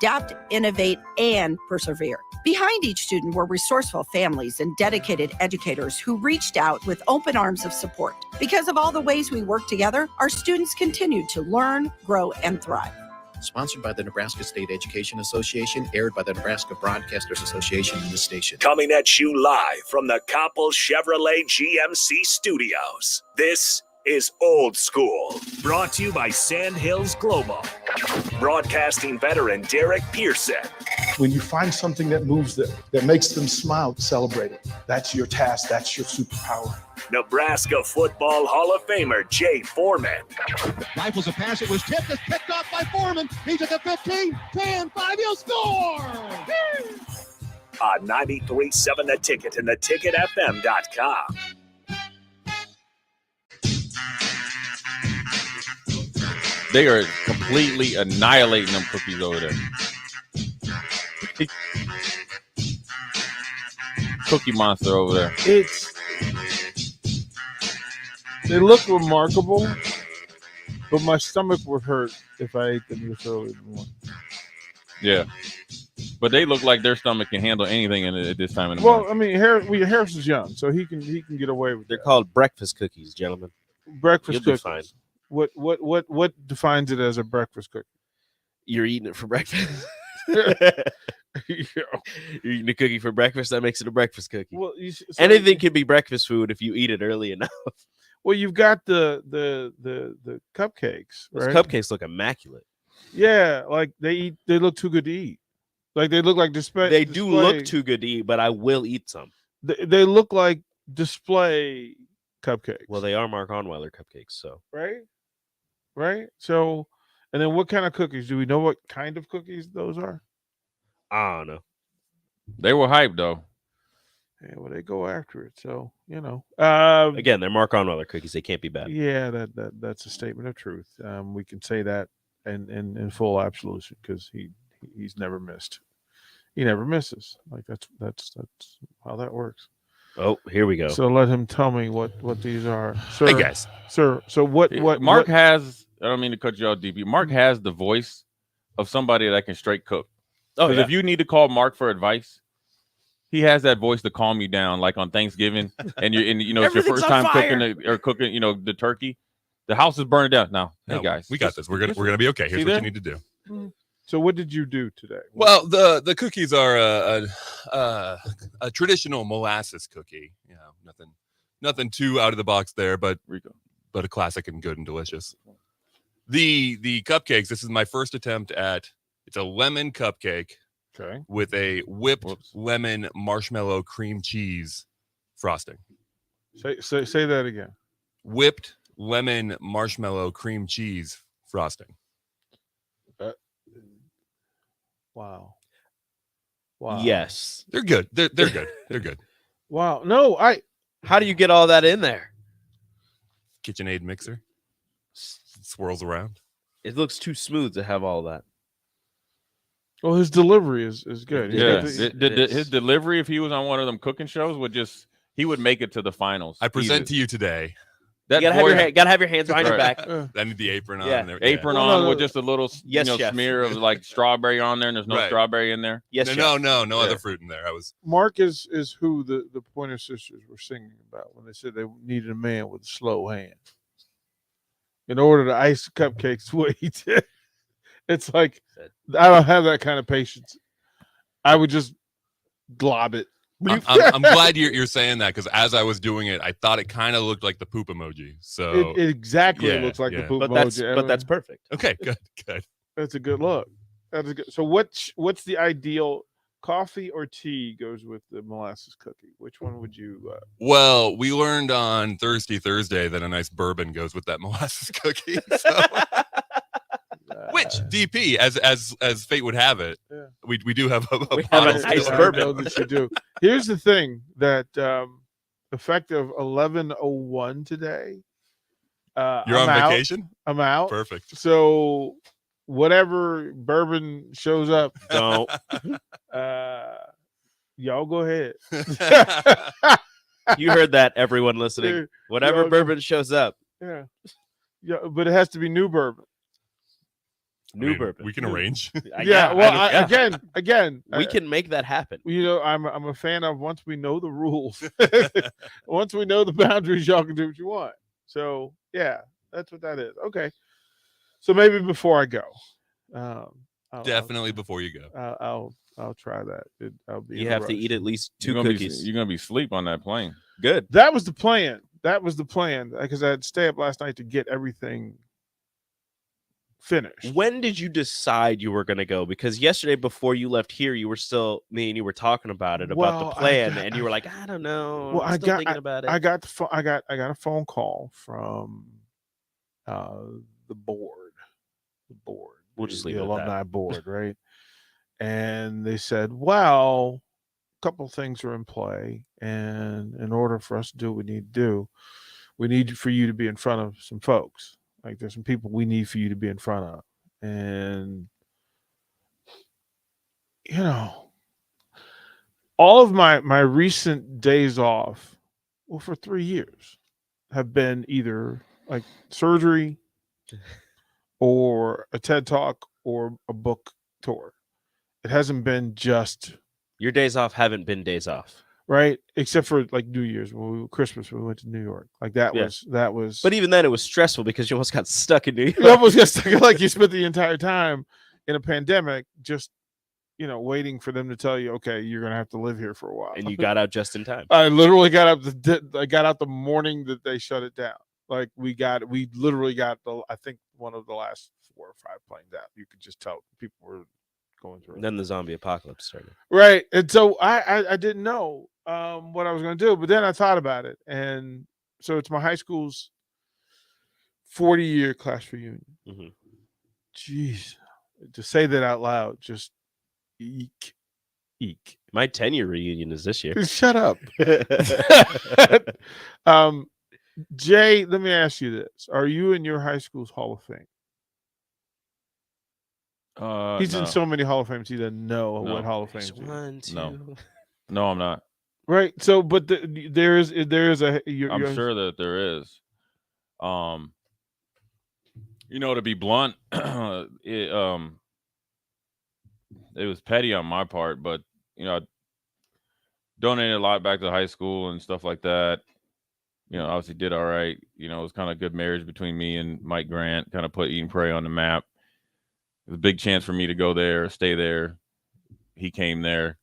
adapt, innovate, and persevere. Behind each student were resourceful families and dedicated educators who reached out with open arms of support. Because of all the ways we work together, our students continued to learn, grow, and thrive. Sponsored by the Nebraska State Education Association, aired by the Nebraska Broadcasters Association in this station. Coming at you live from the Koppel Chevrolet GMC studios. This is Old School, brought to you by Sandhills Global. Broadcasting veteran Derek Pearson. When you find something that moves them, that makes them smile, celebrate it. That's your task. That's your superpower. Nebraska Football Hall of Famer Jay Foreman. Rifles a pass. It was tipped. It's picked off by Foreman. He's at the 15, 10, 5. He'll score. On 93.7 The Ticket and theticketfm.com. They are completely annihilating them cookies over there. Cookie monster over there. They look remarkable, but my stomach would hurt if I ate them this early in the morning. Yeah. But they look like their stomach can handle anything at this time in the morning. Well, I mean, Harris is young, so he can get away with it. They're called breakfast cookies, gentlemen. Breakfast You'll be cookies. fine. What defines it as a breakfast cookie? You're eating it for breakfast. Yeah. You're eating a cookie for breakfast. That makes it a breakfast cookie. Well, anything can be breakfast food if you eat it early enough. Well, you've got the cupcakes. Those right? cupcakes look immaculate. Yeah, like they look too good to eat. Like they look like display. They do look too good to eat, but I will eat some. They look like display cupcakes. Well, they are Mark Onweiler cupcakes, so right. So, and then what kind of cookies? Do we know what kind of cookies those are? I don't know. They were hyped though. Yeah, well, they go after it. So again, they're Mark Onweiler cookies. They can't be bad. Yeah, that's a statement of truth. We can say that in full absolution because he's never missed. He never misses. Like that's how that works. Oh, here we go. So let him tell me what these are. Sir, Hey guys, sir. So what Mark has? I don't mean to cut you off, DP. Mark has the voice of somebody that can straight cook. Oh, Because if you need to call Mark for advice, he has that voice to calm you down, like on Thanksgiving, and it's your first time cooking the turkey. The house is burning down now. Hey guys, we got this. We're gonna be okay. Here's what you need to do. So what did you do today? Well, the cookies are a traditional molasses cookie. You know, nothing too out of the box there, but a classic and good and delicious. The cupcakes. This is my first attempt at. It's a lemon cupcake. Okay. With a whipped lemon marshmallow cream cheese frosting. Say that again. Whipped lemon marshmallow cream cheese frosting. Wow. Yes. They're good. They're good. They're good. Wow. No, How do you get all that in there? KitchenAid mixer. Swirls around. It looks too smooth to have all that. Well, his delivery is good. Yeah, his delivery, if he was on one of them cooking shows, he would make it to the finals. I present to you today. You gotta have your hands behind your back. I need the apron on. Yeah. Apron on with just a little smear of like strawberry on there, and there's no Right. strawberry in there. Yes, no other fruit in there. Mark is who the Pointer Sisters were singing about when they said they needed a man with a slow hand in order to ice cupcakes the way he did. It's like I don't have that kind of patience. I would just glob it. I'm glad you're saying that because as I was doing it, I thought it kind of looked like the poop emoji. So it exactly looks like the poop emoji. But that's perfect. Okay, good. That's a good look. That's a good. So what's the ideal coffee or tea goes with the molasses cookie? Which one would you? Well, we learned on Thursday that a nice bourbon goes with that molasses cookie. So. Which DP, as fate would have it, we do have a bottle nice I bourbon. know that you do. Here's the thing that effective 11:01 today. You're I'm on out. vacation? I'm out. Perfect. So whatever bourbon shows up, Don't. Y'all go ahead. You heard that, everyone listening. Dude, Whatever bourbon shows up. Yeah, but it has to be new bourbon. New bourbon. We can arrange. Yeah. Well, again, we can make that happen. You know, I'm a fan of once we know the rules, once we know the boundaries, y'all can do what you want. So yeah, that's what that is. Okay. So maybe before I go, Definitely before you go. I'll try that. I'll be. You have to eat at least 2 You're cookies. You're gonna be asleep on that plane. Good. That was the plan. Because I had to stay up last night to get everything finished. When did you decide you were going to go? Because yesterday before you left here, you were still me and you were talking about it, about the plan, and you were like, I don't know. Well, I'm still thinking about it. I got a phone call from the board. We'll just leave the it at alumni that. board, right? And they said, well, a couple things are in play, and in order for us to do what we need to do, we need for you to be in front of some folks. Like there's some people we need for you to be in front of. And you know, all of my recent days off, well, for 3 years, have been either like surgery or a TED Talk or a book tour. It hasn't been just Your days off haven't been days off. right, except for like New Year's, Christmas, when we went to New York. Like that was. But even then, it was stressful because you almost got stuck in New York. You almost got stuck. Like you spent the entire time in a pandemic, just waiting for them to tell you, okay, you're gonna have to live here for a while. And you got out just in time. I literally got out the morning that they shut it down. Like we literally got I think one of the last 4 or 5 planes out. You could just tell people were going through it. Then the zombie apocalypse started. Right. And so I didn't know what I was going to do, but then I thought about it. And so it's my high school's 40-year class reunion. Mm-hmm. Jeez. To say that out loud, just eek. My 10-year reunion is this year. Shut up. Jay, let me ask you this. Are you in your high school's Hall of Fame? He's in so many Hall of Fames, he doesn't know what Hall of Fame. 1, 2. No, I'm not. Right. So, but there is a. I'm sure that there is. To be blunt, it was petty on my part, but I donated a lot back to high school and stuff like that. Obviously did all right. It was kind of a good marriage between me and Mike Grant, kind of put Eden Prairie on the map. It was a big chance for me to go there, stay there. He came there.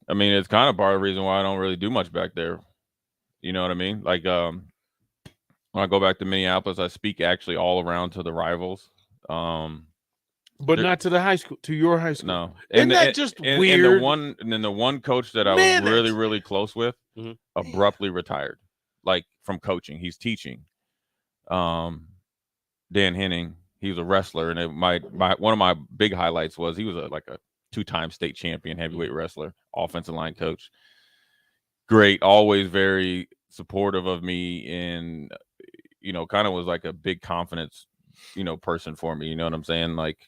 I mean, it's kind of part of the reason why I don't really do much back there. You know what I mean? Like, when I go back to Minneapolis, I speak actually all around to the rivals. But not to the high school, to your high school. No. Isn't that just weird? And then the one coach that I was really, really close with abruptly retired, like from coaching. He's teaching. Dan Henning, he was a wrestler, and one of my big highlights was he was like a 2-time state champion heavyweight wrestler, offensive line coach. Great, always very supportive of me, and kind of was like a big confidence, person for me. You know what I'm saying? Like,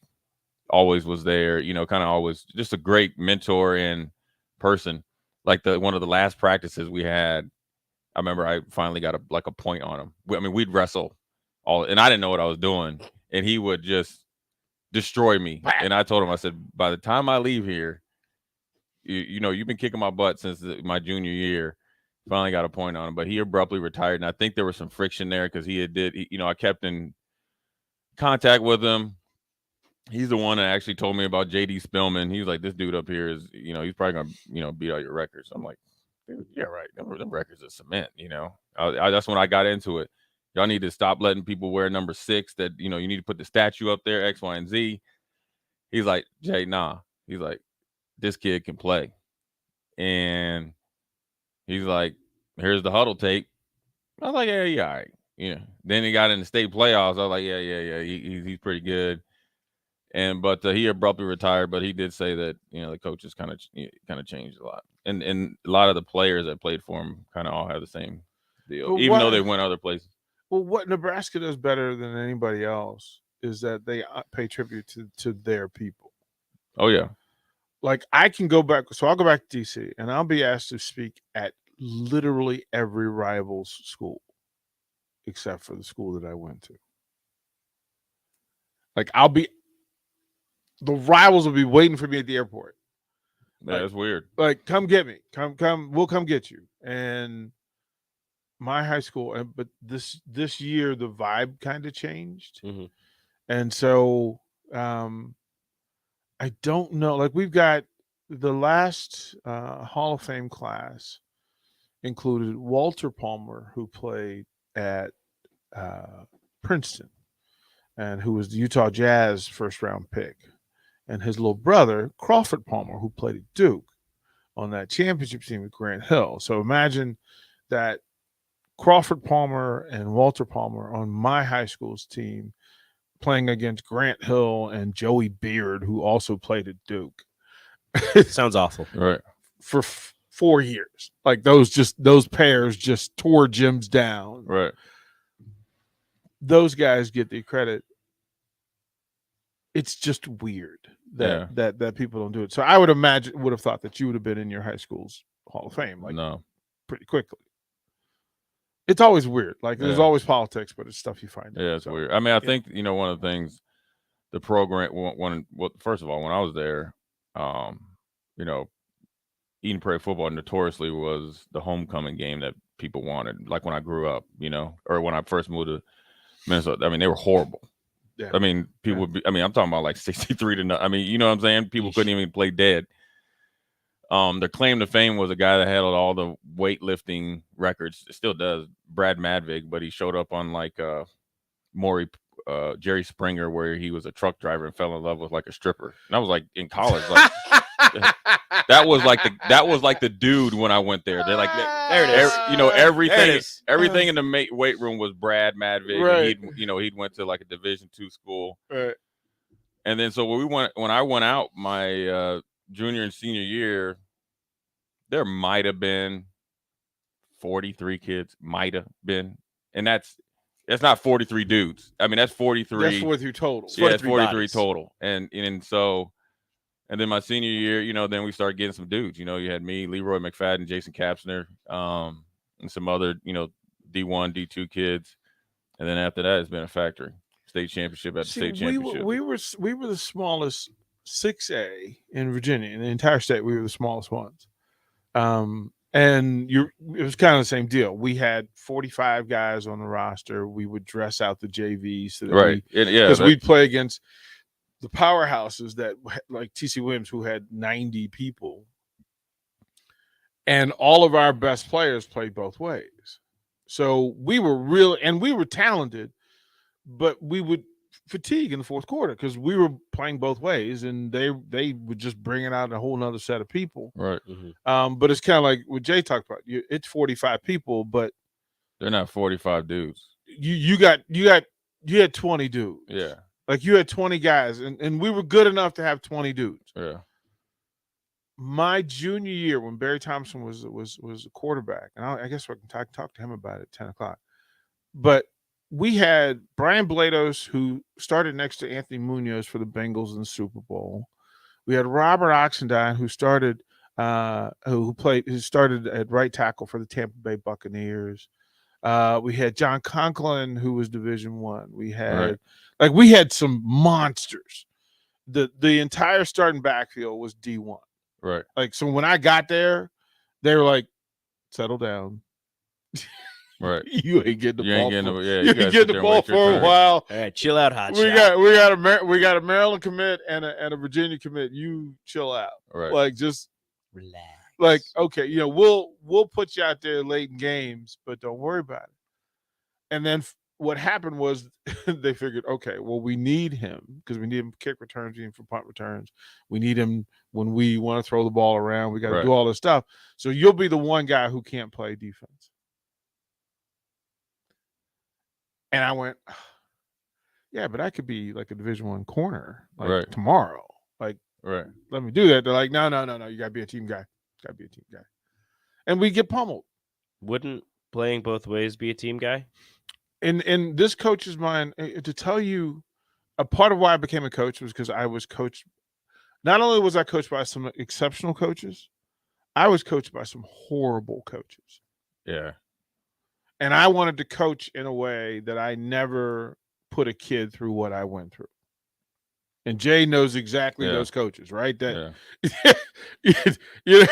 always was there. Kind of always just a great mentor and person. Like one of the last practices we had, I remember I finally got a point on him. I mean, we'd wrestle and I didn't know what I was doing, and he would just destroy me. And I told him, I said, by the time I leave here, you've been kicking my butt since my junior year. Finally got a point on him, but he abruptly retired, and I think there was some friction there because I kept in contact with him. He's the one that actually told me about JD Spillman. He was like, this dude up here is, he's probably gonna, beat all your records. I'm like, dude, yeah, right. Them records are cement. That's when I got into it. Y'all need to stop letting people wear number 6. That you need to put the statue up there, X, Y, and Z. He's like, Jay, nah. He's like, this kid can play, and he's like, here's the huddle tape. I was like, yeah, all right. Yeah. Then he got in the state playoffs. I was like, yeah. He's pretty good. But he abruptly retired. But he did say that the coaches kind of changed a lot, and a lot of the players that played for him kind of all have the same deal, even though they went other places. Well, what Nebraska does better than anybody else is that they pay tribute to their people. Oh yeah. Like I can go back, so I'll go back to DC, and I'll be asked to speak at literally every rival's school, except for the school that I went to. Like the rivals will be waiting for me at the airport. Yeah, it's weird. Like, come get me. Come. We'll come get you. And my high school, but this year the vibe kind of changed, and so I don't know. Like, we've got the last Hall of Fame class included Walter Palmer, who played at Princeton and who was the Utah Jazz first round pick, and his little brother Crawford Palmer, who played at Duke on that championship team with Grant Hill. So imagine that Crawford Palmer and Walter Palmer on my high school's team playing against Grant Hill and Joey Beard, who also played at Duke. Sounds awful. Right. For 4 years. Like, those pairs just tore gyms down. Right. Those guys get the credit. It's just weird that people don't do it. So I would have thought that you would have been in your high school's Hall of Fame pretty quickly. It's always weird. Like, there's always politics, but it's stuff you find out. Yeah, it's weird. I mean, I think, one of the things the program, first of all, when I was there, Eden Prairie football notoriously was the homecoming game that people wanted. Like, when I grew up, or when I first moved to Minnesota, I mean, they were horrible. Yeah. I mean, people would be, I'm talking about like 63 to nothing. I mean, you know what I'm saying? People couldn't even play dead. Their claim to fame was a guy that had all the weightlifting records. It still does, Brad Madvig, but he showed up on like Jerry Springer, where he was a truck driver and fell in love with like a stripper. And I was like in college, like that was like the dude when I went there. They're like, there it is. Everything in the weight room was Brad Madvig. Right. And he'd went to like a Division II school. Right. And then so when I went out my junior and senior year, there might have been 43 kids, might have been, and that's not 43 dudes. I mean, that's 43. That's 43 total. Yeah, it's 43 total. And then my senior year, then we started getting some dudes. You had me, Leroy McFadden, Jason Kapsner, and some other, D1, D2 kids. And then after that, it's been a factory. State championship at the state championship. We were the smallest 6A in Virginia. In the entire state, we were the smallest ones. And it was kind of the same deal. We had 45 guys on the roster. We would dress out the JVs so that because we'd play against the powerhouses that, like TC Williams, who had 90 people, and all of our best players played both ways. So we were talented, but we would fatigue in the fourth quarter because we were playing both ways, and they would just bring it out a whole nother set of people. Right. But it's kind of like what Jay talked about. It's 45 people, but they're not 45 dudes. You had 20 dudes. Yeah. Like, you had 20 guys, and we were good enough to have 20 dudes. Yeah. My junior year, when Barry Thompson was a quarterback, and I guess I can talk to him about it at 10 o'clock, but we had Brian Blados, who started next to Anthony Munoz for the Bengals in the Super Bowl. We had Robert Oxendine, who started at right tackle for the Tampa Bay Buccaneers. We had John Conklin, who was Division I. We had some monsters. The entire starting backfield was D1. Right. Like, so when I got there, they were like, settle down. Right. You ain't getting the ball. You ain't getting the ball for a while. All right, chill out, hot we shot. We got a Maryland commit and a Virginia commit. You chill out. Right. Like, just relax. Like, okay, we'll put you out there late in games, but don't worry about it. And then what happened was they figured, okay, well, we need him because we need him for kick returns, we need him for punt returns. We need him when we want to throw the ball around. We got to do all this stuff. So you'll be the one guy who can't play defense. And I went, yeah, but I could be like a Division I corner tomorrow. Like, let me do that. They're like, no, you got to be a team guy. Got to be a team guy. And we get pummeled. Wouldn't playing both ways be a team guy? In this coach's mind, to tell you, a part of why I became a coach was because I was coached. Not only was I coached by some exceptional coaches, I was coached by some horrible coaches. Yeah. And I wanted to coach in a way that I never put a kid through what I went through. And Jay knows exactly Yeah. those coaches, right? That Yeah. you know,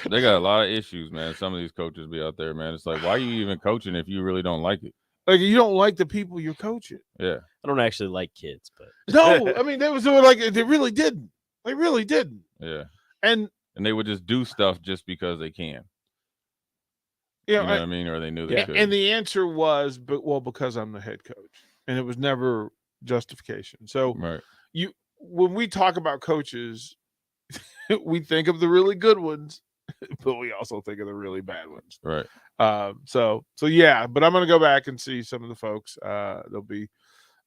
They got a lot of issues, man. Some of these coaches be out there, man. It's like, why are you even coaching if you really don't like it? like you don't like the people you're coaching. Yeah. I don't actually like kids, but No, I mean they was doing like they really didn't. They really didn't. Yeah. And they would just do stuff just because they can. you know, You know what I mean? Or they knew they Yeah. could. and the answer was, because I'm the head coach, and it was never justification. So Right. when we talk about coaches, we think of the really good ones, but we also think of the really bad ones. Right. So yeah, but I'm gonna go back and see some of the folks. There'll be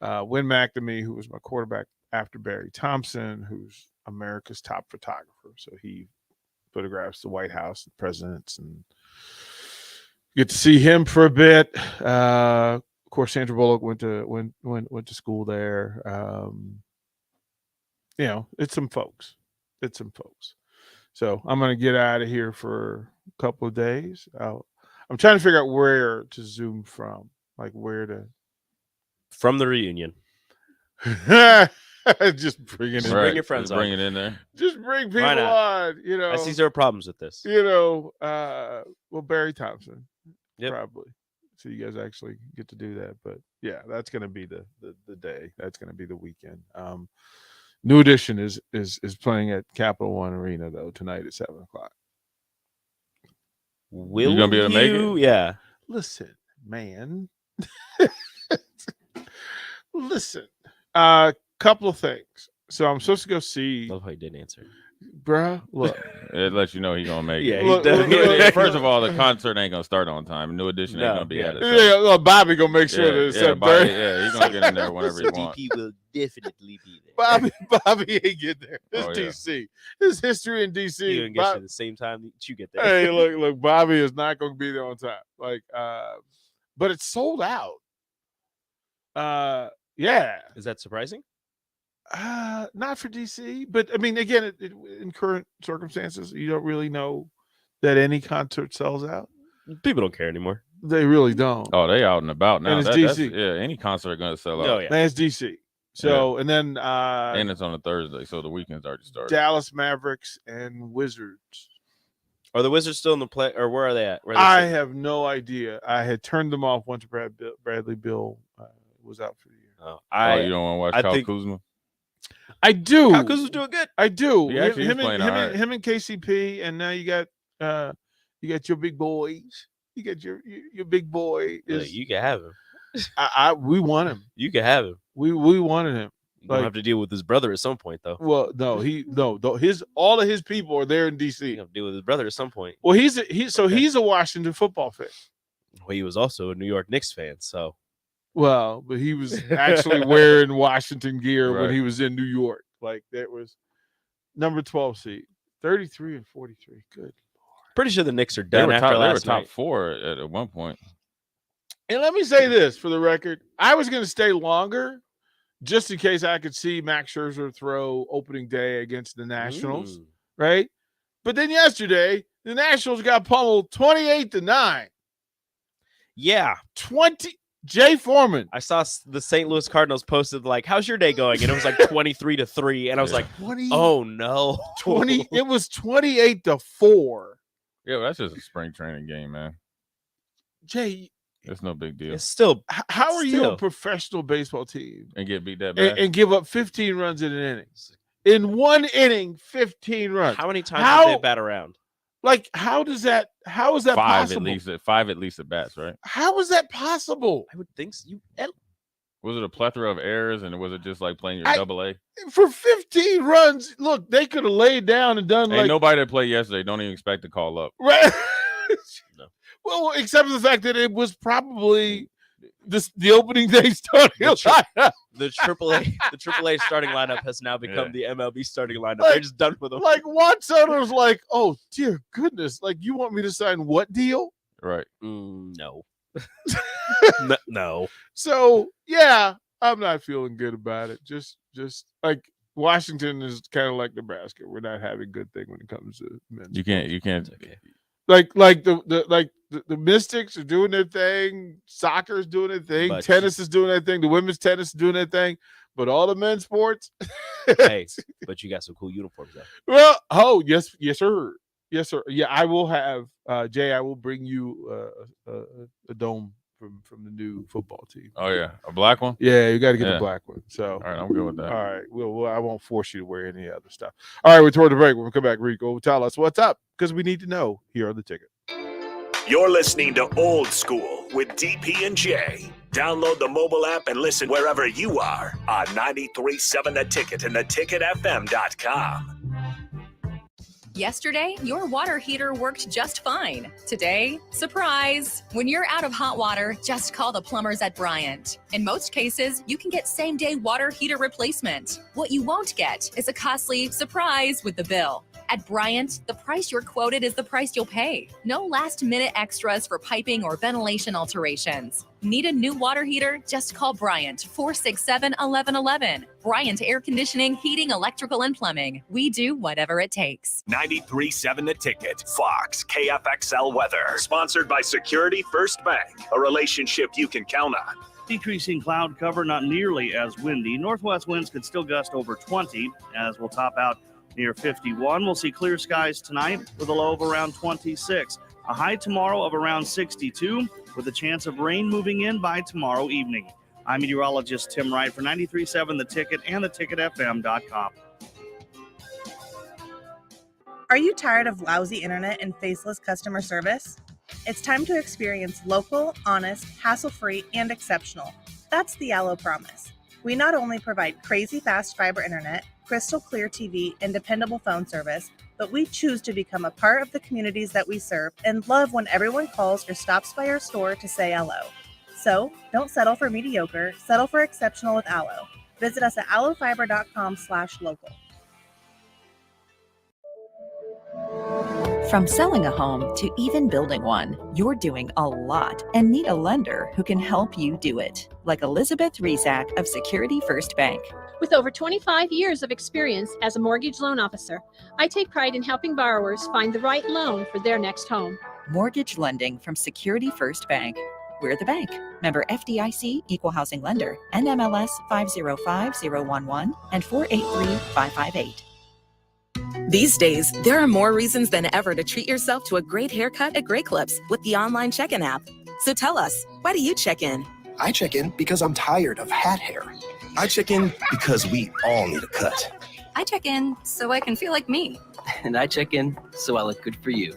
Win McNamee, who was my quarterback after Barry Thompson, who's America's top photographer. So he photographs the White House, the presidents, and get to see him for a bit. Of course, Sandra Bullock went to school there. You know, it's some folks. So I'm gonna get out of here for a couple of days. I'm trying to figure out where to Zoom from, like where to. from the reunion. Just bring it in. Bring your friends Just on. bring it in there. Just bring Why people not? on. You know, I see zero problems with this. you know, well, Barry Thompson, Yep. probably. So you guys actually get to do that. But yeah, that's going to be the day. That's going to be the weekend. New Edition is playing at Capital One Arena though tonight at 7:00. Will You gonna be able to make it? Yeah. Listen, man. Listen. Couple of things. So I'm supposed to go see, Love how you didn't answer. bruh. Look, It lets you know he's gonna make Yeah, it. he's Look, definitely look, gonna look, make it. First of all, the concert ain't gonna start on time. New Edition ain't No, gonna be yeah. at it. yeah, well, Bobby gonna make sure that it's yeah, 7:30. yeah, he's gonna get in there whenever he wants. will definitely be there. Bobby ain't get there. It's Oh, yeah. DC. His history in He DC. gonna get you the same time that you get there. Hey, look, Bobby is not going to be there on time. Like, but it's sold out. Yeah, Is that surprising? not for DC, but I mean, again, in current circumstances, you don't really know that any concert sells out. People don't care anymore. They really don't. Oh, they out and about now. And it's That's- DC. yeah, any concert gonna sell out. Oh yeah. That's DC. So, and then And it's on a Thursday, so the weekend's already started. Dallas Mavericks and Wizards. Are the Wizards still in the play, or where are they at? Where are they I sitting? have no idea. I had turned them off once Bradley Bill was out for the year. Oh, Oh, you don't want to I watch Kyle think- Kuzma? I do. Kyle Kuzma's doing good. I do. He actually is playing all right. Him and KCP, and now you got your big boys. You got your big boy. Like, Is you can have him. we want him. You can have him. We wanted him. You don't Like- have to deal with his brother at some point, though. Well, no, all of his people are there in You DC. have to deal with his brother at some point. Well, he's a Washington football fan. Well, he was also a New York Knicks fan, so Well, but he was actually wearing Washington gear when Right. he was in New York. Like that was number 12 seed, 33 and 43. Good. pretty sure the Knicks are They done were after top, they were last top night. 4 at one point. And let me say this for the record: I was going to stay longer, just in case I could see Max Scherzer throw opening day against the Nationals, right? But then yesterday, the Nationals got pummeled 28-9. Yeah, 20. Jay Foreman. I saw the St. Louis Cardinals posted like, "How's your day going?" And it was like 23-3, and I was Yeah. like, 20. "Oh no, 20. It was 28-4. Yeah, well, that's just a spring training game, man. Jay, It's no big deal. It's still how are you a Still. professional baseball team And get beat that bad. and give up 15 runs in an inning? In one inning, 15 runs. how many times How- did they bat around?" Like, how is that five possible? at least at bats, right? How is that possible? I would think so. Was it a plethora of errors, and was it just like playing your I- double A? For 15 runs, look, they could have laid down and done Ain't like nobody that played yesterday don't even expect to call up. right. No. Well, except for the fact that it was probably the opening day starting The tr- lineup. The AAA starting lineup has now become the MLB starting lineup. Like- They're just done with them. Like Juan Soto's like, oh dear goodness, like you want me to sign what deal? Right. No. No. So yeah, I'm not feeling good about it. Just like Washington is kind of like Nebraska. We're not having a good thing when it comes to men's. You can't. It's okay. Like the Mystics are doing their thing. Soccer is doing their thing. But- Tennis is doing their thing. The women's tennis is doing their thing. but all the men's sports. Hey, but you got some cool uniforms though. Well, yes, sir. Yes, sir. Yeah, I will have Jay. I will bring you a dome from the new football team. Oh yeah, a black one. Yeah, you got to get the black one. So all right, I'm good with that. All right, well, I won't force you to wear any other stuff. All right, we're toward the break. When we come back, Rico will tell us what's up because we need to know here on the ticket. You're listening to Old School with DP and J. Download the mobile app and listen wherever you are on 93.7 The Ticket and theticketfm.com. Yesterday, your water heater worked just fine. Today, surprise! When you're out of hot water, just call the plumbers at Bryant. In most cases, you can get same-day water heater replacement. What you won't get is a costly surprise with the bill. At Bryant, the price you're quoted is the price you'll pay. No last-minute extras for piping or ventilation alterations. Need a new water heater? Just call Bryant, 467-1111. Bryant Air Conditioning, Heating, Electrical, and Plumbing. We do whatever it takes. 93.7 The Ticket. Fox, KFXL Weather. Sponsored by Security First Bank. A relationship you can count on. Decreasing cloud cover, not nearly as windy. Northwest winds could still gust over 20 as we'll top out near 51. We'll see clear skies tonight with a low of around 26. A high tomorrow of around 62 with a chance of rain moving in by tomorrow evening. I'm meteorologist Tim Wright for 93.7 The Ticket and theticketfm.com. Are you tired of lousy internet and faceless customer service? It's time to experience local, honest, hassle-free, and exceptional. That's the Allo Promise. We not only provide crazy fast fiber internet, crystal clear TV, and dependable phone service, but we choose to become a part of the communities that we serve and love when everyone calls or stops by our store to say hello. So don't settle for mediocre, settle for exceptional with Allo. Visit us at allofiber.com/local. From selling a home to even building one, you're doing a lot and need a lender who can help you do it. Like Elizabeth Rizak of Security First Bank. With over 25 years of experience as a mortgage loan officer, I take pride in helping borrowers find the right loan for their next home. Mortgage lending from Security First Bank. We're the bank. Member FDIC, Equal Housing Lender, NMLS 505011 and 483558. These days, there are more reasons than ever to treat yourself to a great haircut at Great Clips with the online check-in app. So tell us, why do you check in? I check in because I'm tired of hat hair. I check in because we all need a cut. I check in so I can feel like me. And I check in so I look good for you.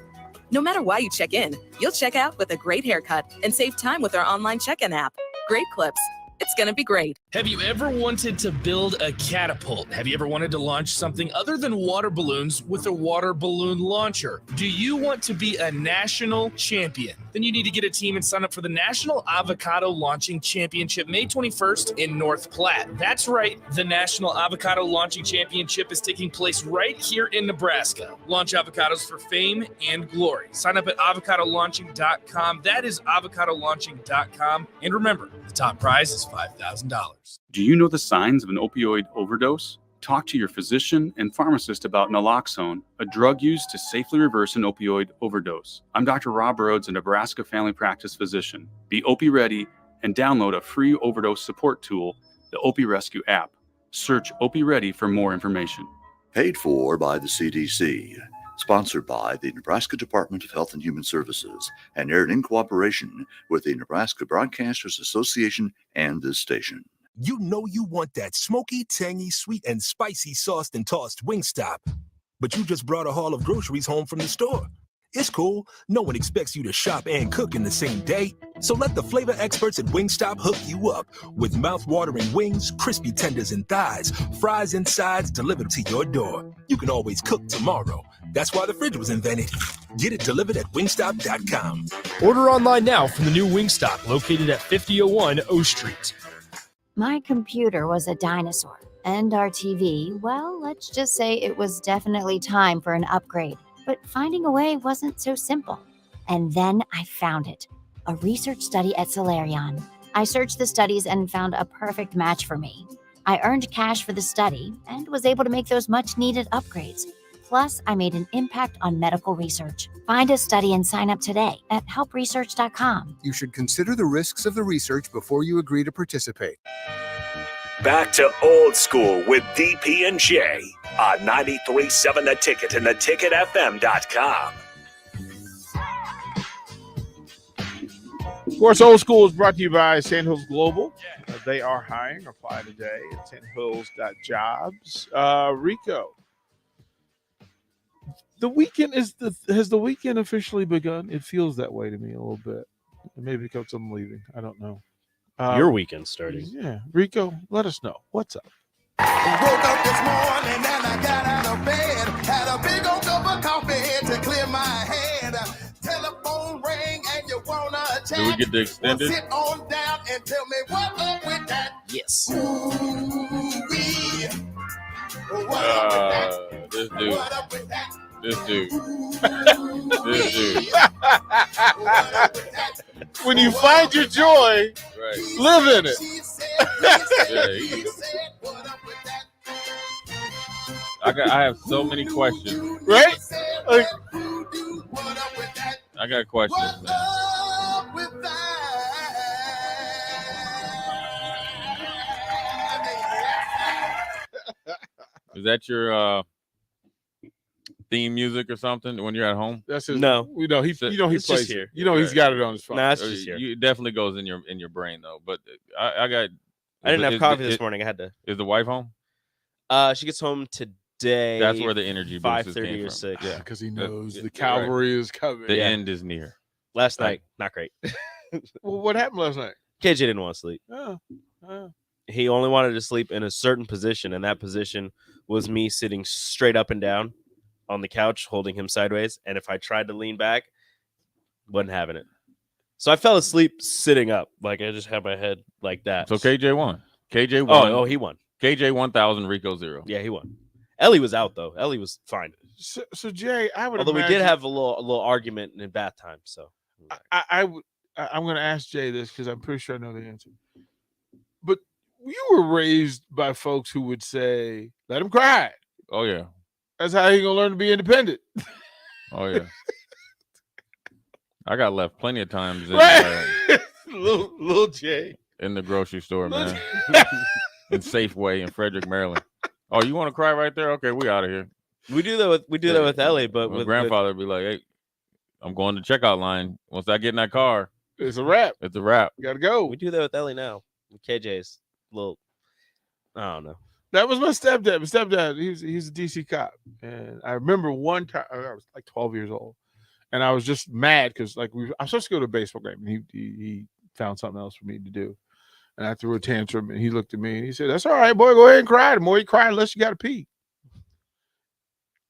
No matter why you check in, you'll check out with a great haircut and save time with our online check-in app. Great Clips. It's going to be great. Have you ever wanted to build a catapult? Have you ever wanted to launch something other than water balloons with a water balloon launcher? Do you want to be a national champion? Then you need to get a team and sign up for the National Avocado Launching Championship, May 21st in North Platte. That's right. The National Avocado Launching Championship is taking place right here in Nebraska. Launch avocados for fame and glory. Sign up at avocadolaunching.com. That is avocadolaunching.com. And remember, the top prize is $5,000. Do you know the signs of an opioid overdose? Talk to your physician and pharmacist about naloxone, a drug used to safely reverse an opioid overdose. I'm Dr. Rob Rhodes, a Nebraska family practice physician. Be Opie ready and download a free overdose support tool, the Opie Rescue app. Search Opie Ready for more information. Paid for by the CDC. Sponsored by the Nebraska Department of Health and Human Services and aired in cooperation with the Nebraska Broadcasters Association and this station. You know you want that smoky, tangy, sweet, and spicy sauced and tossed Wingstop. But you just brought a haul of groceries home from the store. It's cool. No one expects you to shop and cook in the same day. So let the flavor experts at Wingstop hook you up with mouth-watering wings, crispy tenders and thighs, fries and sides delivered to your door. You can always cook tomorrow. That's why the fridge was invented. Get it delivered at wingstop.com. Order online now from the new Wingstop located at 5001 O Street. My computer was a dinosaur, and our TV, well, let's just say it was definitely time for an upgrade. But finding a way wasn't so simple. And then I found it, a research study at Solarion. I searched the studies and found a perfect match for me. I earned cash for the study and was able to make those much-needed upgrades. Plus, I made an impact on medical research. Find a study and sign up today at helpresearch.com. You should consider the risks of the research before you agree to participate. Back to Old School with DP and J on 93.7 The Ticket and theticketfm.com. Of course, Old School is brought to you by Sandhills Global. They are hiring. Apply today at sandhills.jobs. Rico, the weekend has the weekend officially begun? It feels that way to me a little bit. Maybe because I'm leaving. I don't know. Your weekend's starting. Yeah, Rico, let us know what's up. Woke up this morning and I got out of bed. Had a big old cup of coffee to clear my head. Telephone rang and you wanna chat. Do we get the extended? Well, sit on down and tell me what up with that. Yes. Ooh-wee. This dude. What up with that? This dude. This dude. When you find your joy, Right. live in it. I have so many questions. Right? Like, I got questions, man. Is that your theme music or something when you're at home? that's his. No. he It's plays just it. here. You know he's got it on his phone. Nah, it's just here. It definitely goes in your brain though. But I got. I didn't have is- coffee is- this morning. I had to. Is the wife home? She gets home today. That's where the energy boost is 5:30 came or from. 6. Yeah, because he knows Yeah, the cavalry is coming. The end is near. Last Right. night, not great. Well, what happened last night? KJ didn't want to sleep. Oh. He only wanted to sleep in a certain position, and that position was me sitting straight up and down on the couch, holding him sideways. And if I tried to lean back, wasn't having it. So I fell asleep sitting up, like I just had my head like that. So KJ won. KJ won. Oh, he won. KJ 1,000, Rico 0. Yeah, he won. Ellie was out though. Ellie was fine. So Jay, I would. Although we imagine, did have a little argument in bath time. So I'm going to ask Jay this because I'm pretty sure I know the answer. But you were raised by folks who would say, "Let him cry." Oh yeah. That's how he gonna learn to be independent. Oh yeah. I got left plenty of times in, Right. little Jay. in the grocery store, man. In Safeway in Frederick, Maryland. Oh, you want to cry right there? Okay, we out of here. we do that with Ellie, but My with grandfather would be like, "Hey, I'm going to checkout line. Once I get in that car, It's a wrap. it's a wrap." You gotta go. we do that with Ellie now. With KJ's little, I don't know. That was my stepdad. My stepdad, he's a DC cop. And I remember one time I was like 12 years old. And I was just mad because like I was supposed to go to a baseball game and he found something else for me to do. And I threw a tantrum and he looked at me and he said, "That's all right, boy, go ahead and cry. The more you cry, unless you gotta pee."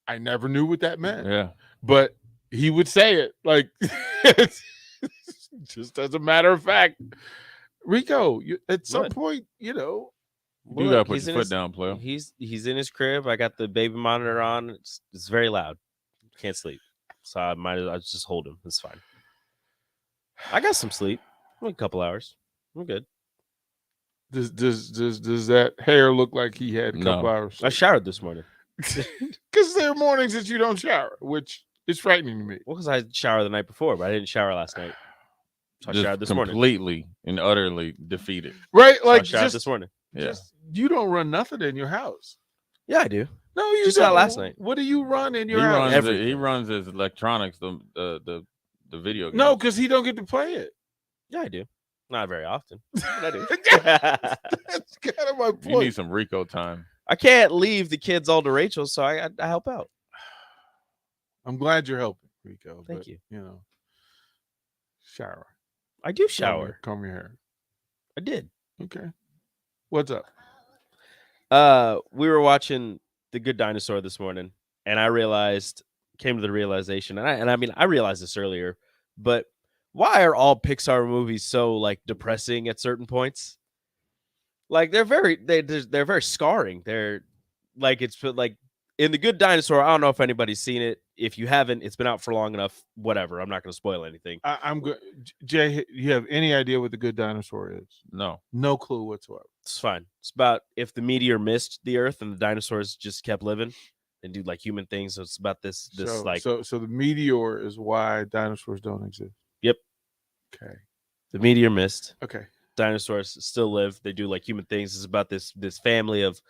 I never knew what that meant. Yeah. But he would say it like just as a matter of fact. Rico, at some What? point, you know, You Look, gotta put he's your in foot down, player. He's in his crib. I got the baby monitor on. It's very loud. Can't sleep. So I might as well just hold him. It's fine. I got some sleep. A couple hours. I'm good. Does that hair look like he had a couple No. hours? I showered this morning. Because there are mornings that you don't shower, which is frightening to me. Well, because I showered the night before, but I didn't shower last night. So I Just showered this morning. completely and utterly defeated. Right? So I Like showered just, this morning. Yeah. just you don't run nothing in your house. Yeah, I do. No, you Just don't. not last night. What do you run in He your house? runs, he runs his electronics, the video game. No, because he don't get to play it. Yeah, I do. Not very often. But I do. That's kind of my point. You need some Rico time. I can't leave the kids all to Rachel, so I help out. I'm glad you're helping, Rico. Thank but, you. You know, shower. I do shower. Comb your hair. I did. Okay. What's up? We were watching The Good Dinosaur this morning, and I came to the realization, and I mean, I realized this earlier, but why are all Pixar movies so like depressing at certain points? Like they're very scarring. They're like it's like in The Good Dinosaur. I don't know if anybody's seen it. If you haven't, it's been out for long enough. Whatever. I'm not going to spoil anything. I'm good. Jay, you have any idea what The Good Dinosaur is? No. No clue whatsoever. It's fine. It's about if the meteor missed the Earth and the dinosaurs just kept living and do like human things. So it's about this So the meteor is why dinosaurs don't exist. Yep. Okay. The meteor missed. Okay. dinosaurs still live. They do like human things. It's about this family of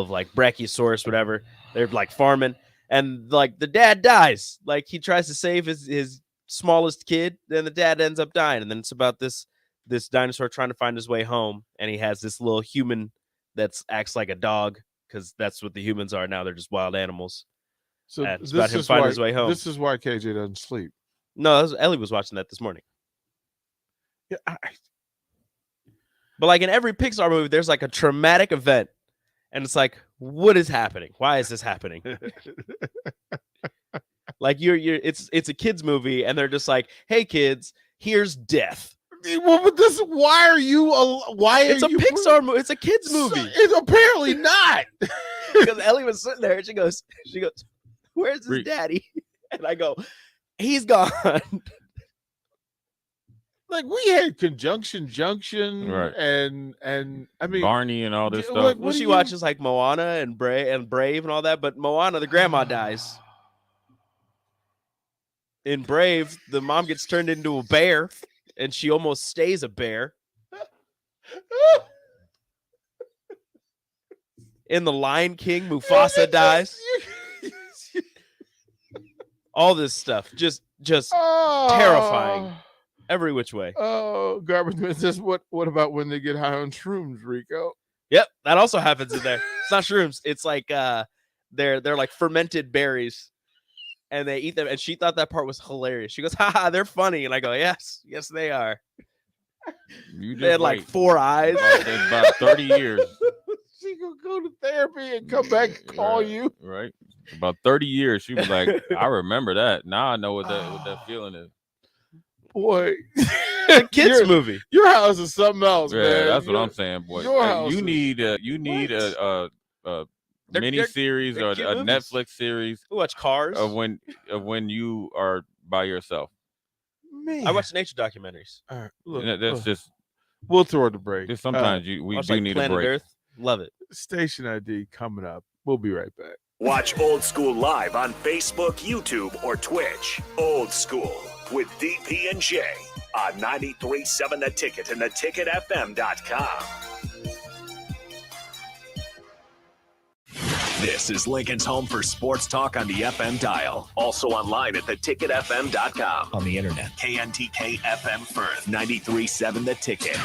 like Brachiosaurus, whatever. They're like farming, and like the dad dies. Like he tries to save his smallest kid, then the dad ends up dying, and then it's about this dinosaur trying to find his way home, and he has this little human that acts like a dog because that's what the humans are now. They're just wild animals. So it's about him finding his way home. This is why KJ doesn't sleep. No, Ellie was watching that this morning. Yeah, but like in every Pixar movie, there's like a traumatic event, and it's like, what is happening? Why is this happening? Like it's a kids movie, and they're just like, hey kids, here's death. Well, but this, why are you? Why it's are a you Pixar movie? It's a kids movie. It's apparently not. Because Ellie was sitting there, and she goes, "Where's his daddy?" And I go, "He's gone." Like we had Conjunction Junction, Right. and I mean Barney and all this stuff. Like, Well, she watches like Moana and Brave and all that, but Moana, the grandma dies. In Brave, the mom gets turned into a bear, and she almost stays a bear. In The Lion King, Mufasa dies. All this stuff, just terrifying, every which way. Oh, garbage man says, what about when they get high on shrooms, Rico? Yep, that also happens in there. It's not shrooms. It's like they're like fermented berries, and they eat them. And she thought that part was hilarious. She goes, "Ha, they're funny," and I go, "Yes, they are." They had like 4 eyes. It's about 30 years. She gonna go to therapy and come back and call you. Right. About 30 years. She was like, I remember that. Now I know what that feeling is. Boy, a kids movie. Your house is something else, Yeah, man. that's what I'm saying, boy. Your house You is- need a mini series or cute a movies. Netflix series We watch Cars. of when you are by yourself. Man. I watch nature documentaries. All right, look, And that's look. just We'll throw it a break. just sometimes we Watch do like need Planet a break. Earth. Love it. Station ID coming up. We'll be right back. Watch Old School live on Facebook, YouTube, or Twitch. Old School with DP and J on 93.7 The Ticket and theticketfm.com. This is Lincoln's home for sports talk on the FM dial. Also online at theticketfm.com. On the internet. KNTK FM Firth, 93.7 The Ticket.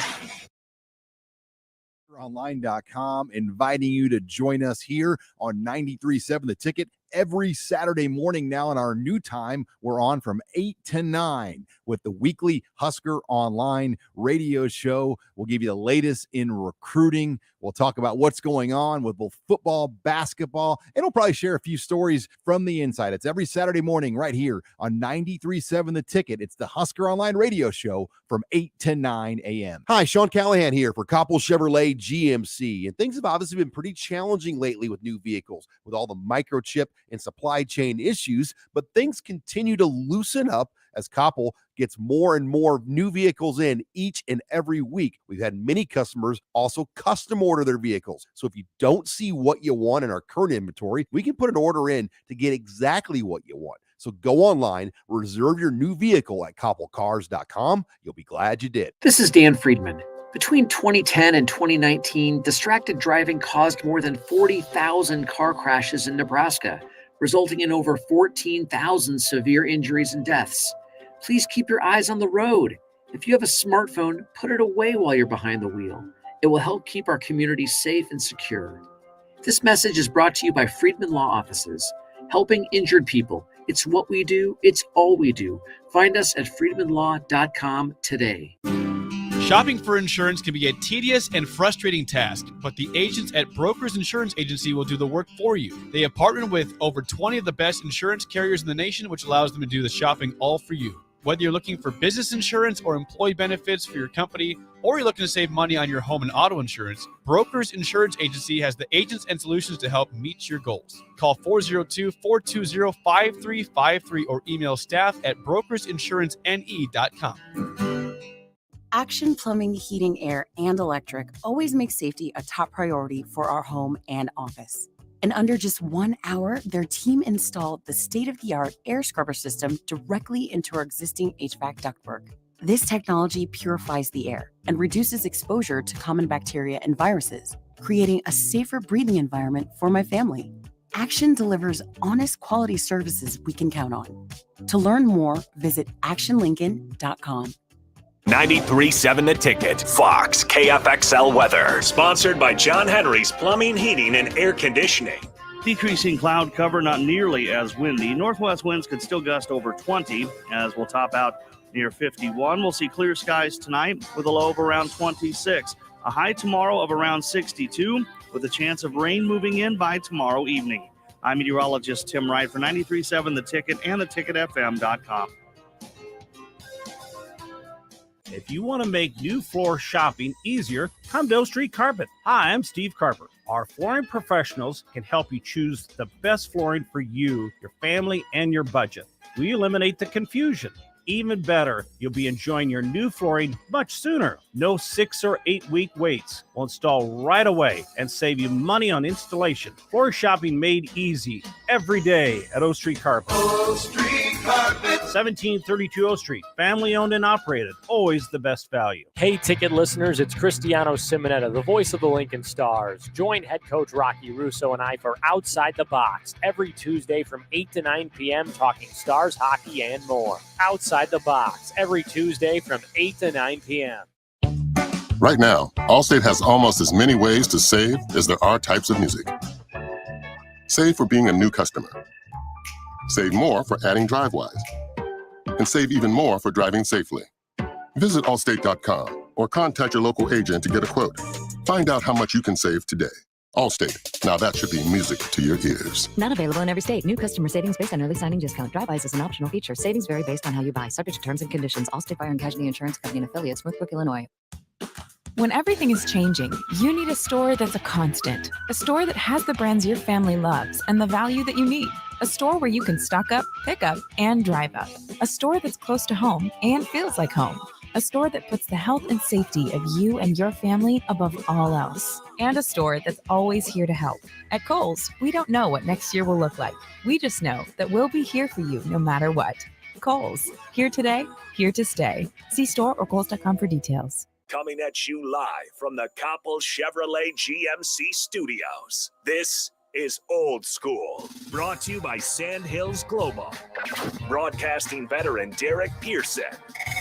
Online.com, inviting you to join us here on 93.7 The Ticket every Saturday morning. Now in our new time, we're on from 8 to 9 with the weekly Husker Online radio show. We'll give you the latest in recruiting. We'll talk about what's going on with both football, basketball, and we'll probably share a few stories from the inside. It's every Saturday morning right here on 93.7 The Ticket. It's the Husker Online radio show from 8 to 9 a.m. Hi, Sean Callahan here for Koppel Chevrolet GMC. And things have obviously been pretty challenging lately with new vehicles, with all the microchip and supply chain issues, but things continue to loosen up as Koppel gets more and more new vehicles in each and every week. We've had many customers also custom order their vehicles. So if you don't see what you want in our current inventory, we can put an order in to get exactly what you want. So go online, reserve your new vehicle at koppelcars.com. You'll be glad you did. This is Dan Friedman. Between 2010 and 2019, distracted driving caused more than 40,000 car crashes in Nebraska, resulting in over 14,000 severe injuries and deaths. Please keep your eyes on the road. If you have a smartphone, put it away while you're behind the wheel. It will help keep our community safe and secure. This message is brought to you by Friedman Law Offices, helping injured people. It's what we do. It's all we do. Find us at friedmanlaw.com today. Shopping for insurance can be a tedious and frustrating task, but the agents at Brokers Insurance Agency will do the work for you. They have partnered with over 20 of the best insurance carriers in the nation, which allows them to do the shopping all for you. Whether you're looking for business insurance or employee benefits for your company, or you're looking to save money on your home and auto insurance, Brokers Insurance Agency has the agents and solutions to help meet your goals. Call 402-420-5353 or email staff at brokersinsurancene.com. Action Plumbing, Heating, Air, and Electric always makes safety a top priority for our home and office. In under just 1 hour, their team installed the state-of-the-art air scrubber system directly into our existing HVAC ductwork. This technology purifies the air and reduces exposure to common bacteria and viruses, creating a safer breathing environment for my family. Action delivers honest quality services we can count on. To learn more, visit actionlincoln.com. 93.7 The Ticket, Fox, KFXL weather. Sponsored by John Henry's Plumbing, Heating, and Air Conditioning. Decreasing cloud cover, not nearly as windy. Northwest winds could still gust over 20 as we'll top out near 51. We'll see clear skies tonight with a low of around 26. A high tomorrow of around 62 with a chance of rain moving in by tomorrow evening. I'm meteorologist Tim Wright for 93.7 The Ticket and theticketfm.com. If you want to make new floor shopping easier, come to O Street Carpet. Hi, I'm Steve Carper. Our flooring professionals can help you choose the best flooring for you, your family, and your budget. We eliminate the confusion. Even better, you'll be enjoying your new flooring much sooner. No 6 or 8 week waits. We'll install right away and save you money on installation. Floor shopping made easy every day at O Street Carpet. O Street Carpet. 1732 O Street. Family owned and operated. Always the best value. Hey, Ticket listeners, it's Cristiano Simonetta, the voice of the Lincoln Stars. Join head coach Rocky Russo and I for Outside the Box every Tuesday from 8 to 9 p.m. talking Stars hockey and more. Outside the Box every Tuesday from 8 to 9 p.m. Right now, Allstate has almost as many ways to save as there are types of music. Save for being a new customer. Save more for adding DriveWise. And save even more for driving safely. Visit Allstate.com or contact your local agent to get a quote. Find out how much you can save today. Allstate. Now that should be music to your ears. Not available in every state. New customer savings based on early signing discount. DriveWise is an optional feature. Savings vary based on how you buy. Subject to terms and conditions. Allstate Fire and Casualty Insurance Company and affiliates, Smithbrook, Illinois. When everything is changing, you need a store that's a constant. A store that has the brands your family loves and the value that you need. A store where you can stock up, pick up, and drive up. A store that's close to home and feels like home. A store that puts the health and safety of you and your family above all else. And a store that's always here to help. At Kohl's, we don't know what next year will look like. We just know that we'll be here for you no matter what. Kohl's, here today, here to stay. See store or Kohls.com for details. Coming at you live from the Coppel Chevrolet GMC studios. This is Old School, brought to you by Sandhills Global. Broadcasting veteran Derek Pearson.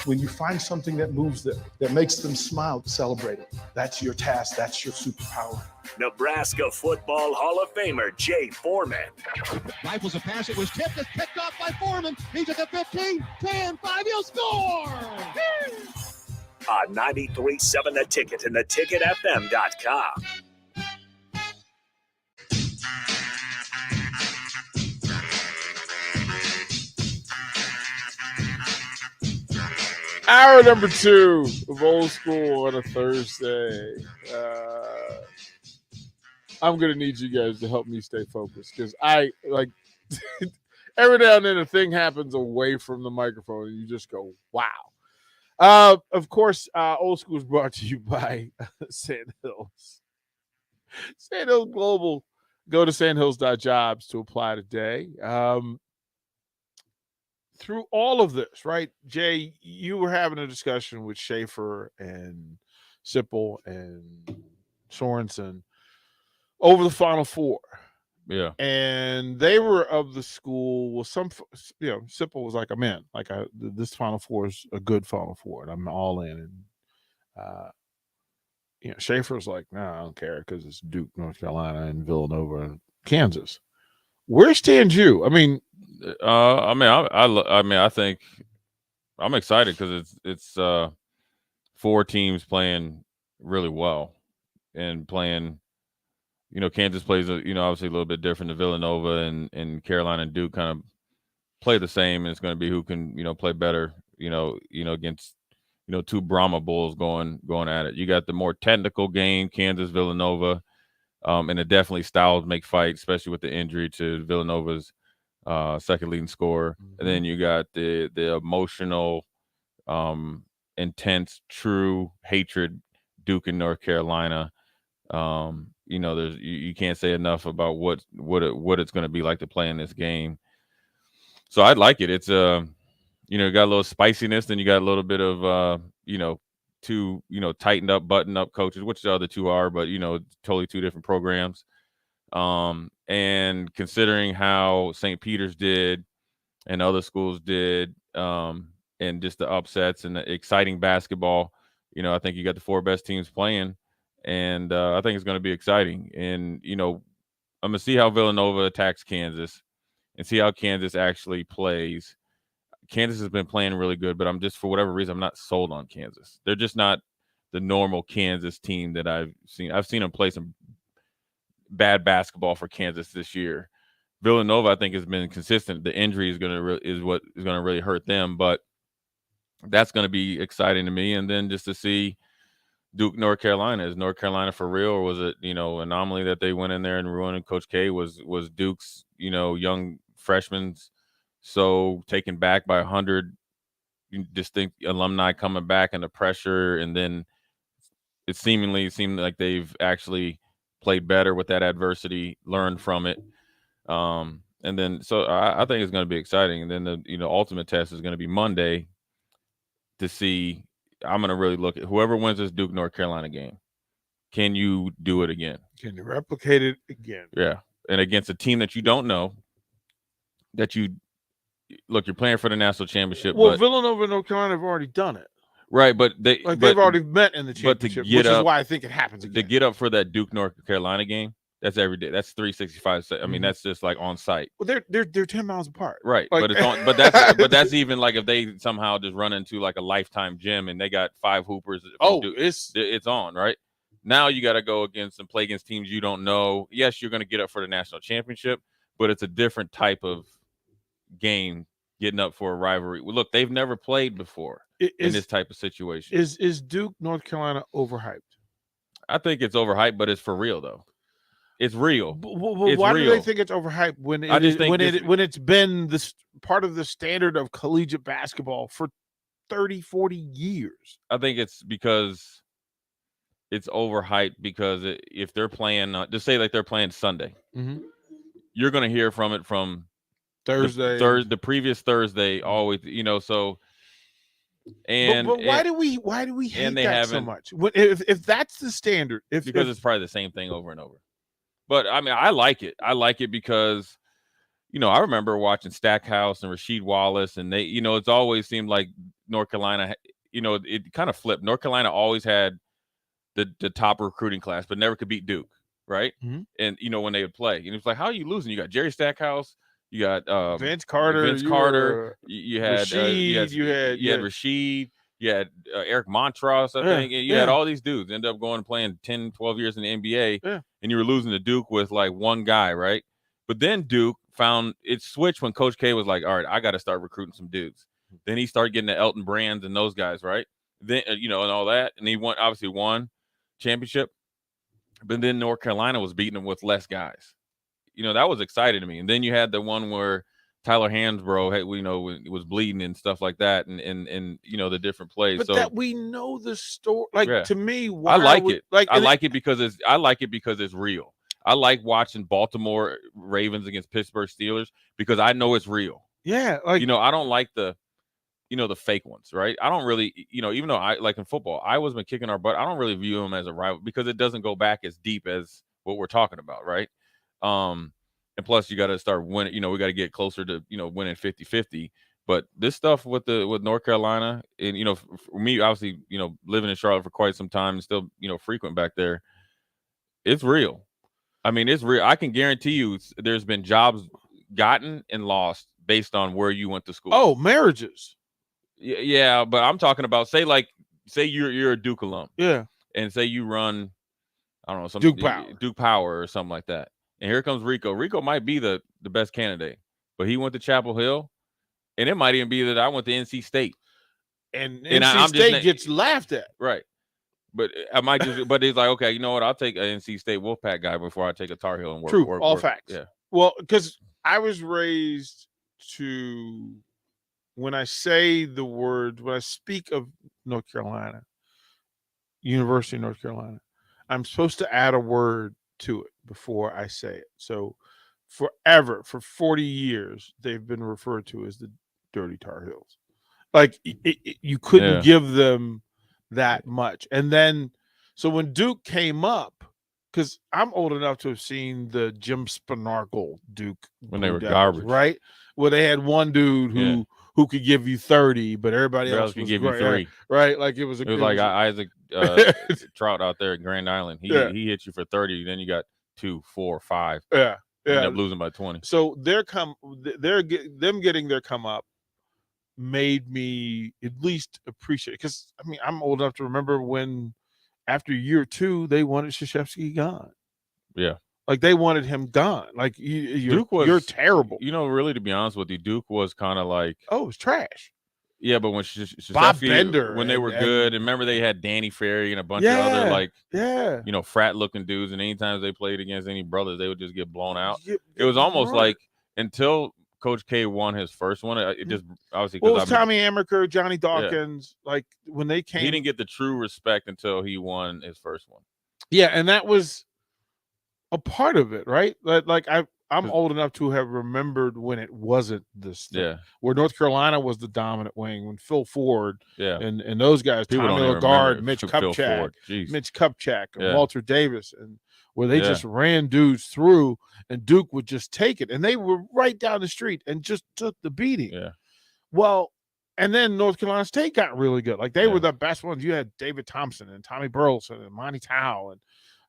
When you find something that moves them, that makes them smile, celebrate it. That's your task. That's your superpower. Nebraska Football Hall of Famer Jay Foreman. Rifles a pass. It was tipped. It's picked off by Foreman. He's at the 15, 10, 5. He'll score. On 93.7 The Ticket and theticketfm.com. Hour number 2 of Old School on a Thursday. I'm going to need you guys to help me stay focused because I, like, every now and then a thing happens away from the microphone and you just go, wow. Of course, Old School is brought to you by Sandhills. Sandhills Global. Go to sandhills.jobs to apply today. Through all of this, right, Jay, you were having a discussion with Schaefer and Sipple and Sorensen over the Final Four. Yeah. And they were of the school. Well, Sipple was like, I'm in. Like, this Final Four is a good Final Four, and I'm all in. And, Schaefer's like, nah, I don't care because it's Duke, North Carolina, and Villanova, and Kansas. Where stands you? I mean, I think I'm excited because it's 4 teams playing really well and playing. Kansas plays obviously a little bit different than Villanova and Carolina and Duke kind of play the same, and it's going to be who can play better. Against 2 Brahma Bulls going at it. You got the more technical game, Kansas, Villanova. And it definitely styles make fight, especially with the injury to Villanova's second leading scorer. Mm-hmm. And then you got the emotional, intense, true hatred Duke and North Carolina. You can't say enough about what it's going to be like to play in this game. So I'd like it. It's you got a little spiciness, then you got a little bit of two tightened up, buttoned up coaches, which the other two are, but totally two different programs. And considering how St. Peter's did and other schools did, and just the upsets and the exciting basketball, I think you got the 4 best teams playing, and I think it's going to be exciting. And I'm going to see how Villanova attacks Kansas and see how Kansas actually plays. Kansas has been playing really good, but I'm just, for whatever reason, I'm not sold on Kansas. They're just not the normal Kansas team that I've seen. I've seen them play some bad basketball for Kansas this year. Villanova, I think, has been consistent. The injury is what is going to really hurt them, but that's going to be exciting to me. And then just to see Duke, North Carolina. Is North Carolina for real, or was it anomaly that they went in there and ruined? Coach K was Duke's young freshmen so taken back by 100 distinct alumni coming back and the pressure, and then it seemed like they've actually played better with that adversity, learned from it. And then, so I think it's going to be exciting. And then the ultimate test is going to be Monday to see. I'm going to really look at whoever wins this Duke North Carolina game. Can you do it again? Can you replicate it again? Yeah. And against a team that you don't know, that you're playing for the national championship. Well, Villanova and North Carolina have already done it. Right, but they've already met in the championship, which is why I think it happens again. To get up for that Duke North Carolina game, that's every day. That's 365. I mean, that's just like on site. Well, they're 10 miles apart. Right. Like, But it's on, but that's even like if they somehow just run into like a Lifetime gym and they got 5 hoopers. It's on, right? Now you got to go against and play against teams you don't know. Yes, you're going to get up for the national championship, but it's a different type of game getting up for a rivalry. Look, they've never played before in this type of situation. Is Duke North Carolina overhyped? I think it's overhyped, but it's for real though. It's real. Well, why do they think it's overhyped when it's been this part of the standard of collegiate basketball for 30, 40 years? I think it's because it's overhyped because if they're playing, just say like they're playing Sunday, you're going to hear from it from Thursday, the previous Thursday, always, so. And but why do we hate that so much? If that's the standard, because it's probably the same thing over and over. But I mean, I like it. I like it because, I remember watching Stackhouse and Rasheed Wallace, and they, it's always seemed like North Carolina, it kind of flipped. North Carolina always had the top recruiting class, but never could beat Duke, right? And when they would play, and it's like, how are you losing? You got Jerry Stackhouse, you got Vince Carter, you had Rasheed, you had Rasheed. You had Eric Montross, I think. You had all these dudes end up going and playing 10, 12 years in the NBA, and you were losing to Duke with like one guy, right? But then Duke found it switched when Coach K was like, all right, I got to start recruiting some dudes. Then he started getting the Elton Brands and those guys, right? Then, and all that. And he obviously won championship. But then North Carolina was beating them with less guys. That was exciting to me. And then you had the one where Tyler Hansbrough, was bleeding and stuff like that, and the different plays. But so that we know the story. Like to me, I like it. I like it because it's real. I like watching Baltimore Ravens against Pittsburgh Steelers because I know it's real. Yeah, like I don't like the fake ones, right? I don't really, even though I like in football, Iowa's been kicking our butt. I don't really view them as a rival because it doesn't go back as deep as what we're talking about, right? And plus, you got to start winning. We got to get closer to winning 50-50. But this stuff with North Carolina, and for me, obviously, living in Charlotte for quite some time, and still frequent back there, it's real. I mean, it's real. I can guarantee you, there's been jobs gotten and lost based on where you went to school. Oh, marriages. Yeah, but I'm talking about say you're a Duke alum. Yeah. And say you run, I don't know, some Duke Power or something like that. And here comes Rico. Rico might be the best candidate, but he went to Chapel Hill, and it might even be that I went to NC State. And NC State gets laughed at. Right. But I might just, but he's like, okay, you know what? I'll take an NC State Wolfpack guy before I take a Tar Heel and work. True, all facts. Yeah. Well, because I was raised to, when I speak of North Carolina, University of North Carolina, I'm supposed to add a word to it before I say it. So for 40 years, they've been referred to as the Dirty Tar Heels. Like you couldn't Yeah. give them that much. And then, so when Duke came up, because I'm old enough to have seen the Jim Spanarkel Duke When they Blue were Devils, garbage. right? Where they had one dude who could give you 30, but everybody Everybody else else could was give you great, 3. right? Like it was It was like Isaac Trout out there at Grand Island. He hit you for 30, then you got 2, 4, 5. Yeah, You end yeah. up losing by 20. So them getting their come up made me at least appreciate, because I mean I'm old enough to remember when after year 2 they wanted Krzyzewski gone. Yeah. Like they wanted him gone. Like you're terrible. You know, really, to be honest with you, Duke was kind of like, oh, it's trash. Yeah, but when Bob Krzyzewski, Bender when they were and- good, and remember they had Danny Ferry and a bunch of other like frat looking dudes, and anytime they played against any brothers, they would just get blown out. It was almost right. like until Coach K won his first one, it just obviously Well, it because was Tommy Amaker, Johnny Dawkins, like when they came. he didn't get the true respect until he won his first one. Yeah, and that was a part of it, right? Like I'm old enough to have remembered when it wasn't this thing. Yeah. Where North Carolina was the dominant wing, when Phil Ford and those guys, People Tommy don't even Lagarde, remember Mitch Phil Kupchak, Ford. Jeez. Mitch Kupchak, and Yeah. Walter Davis, and where they Yeah. just ran dudes through, and Duke would just take it, and they were right down the street and just took the beating. Yeah. Well, and then North Carolina State got really good. Like they were the best ones. You had David Thompson and Tommy Burleson and Monty Tao,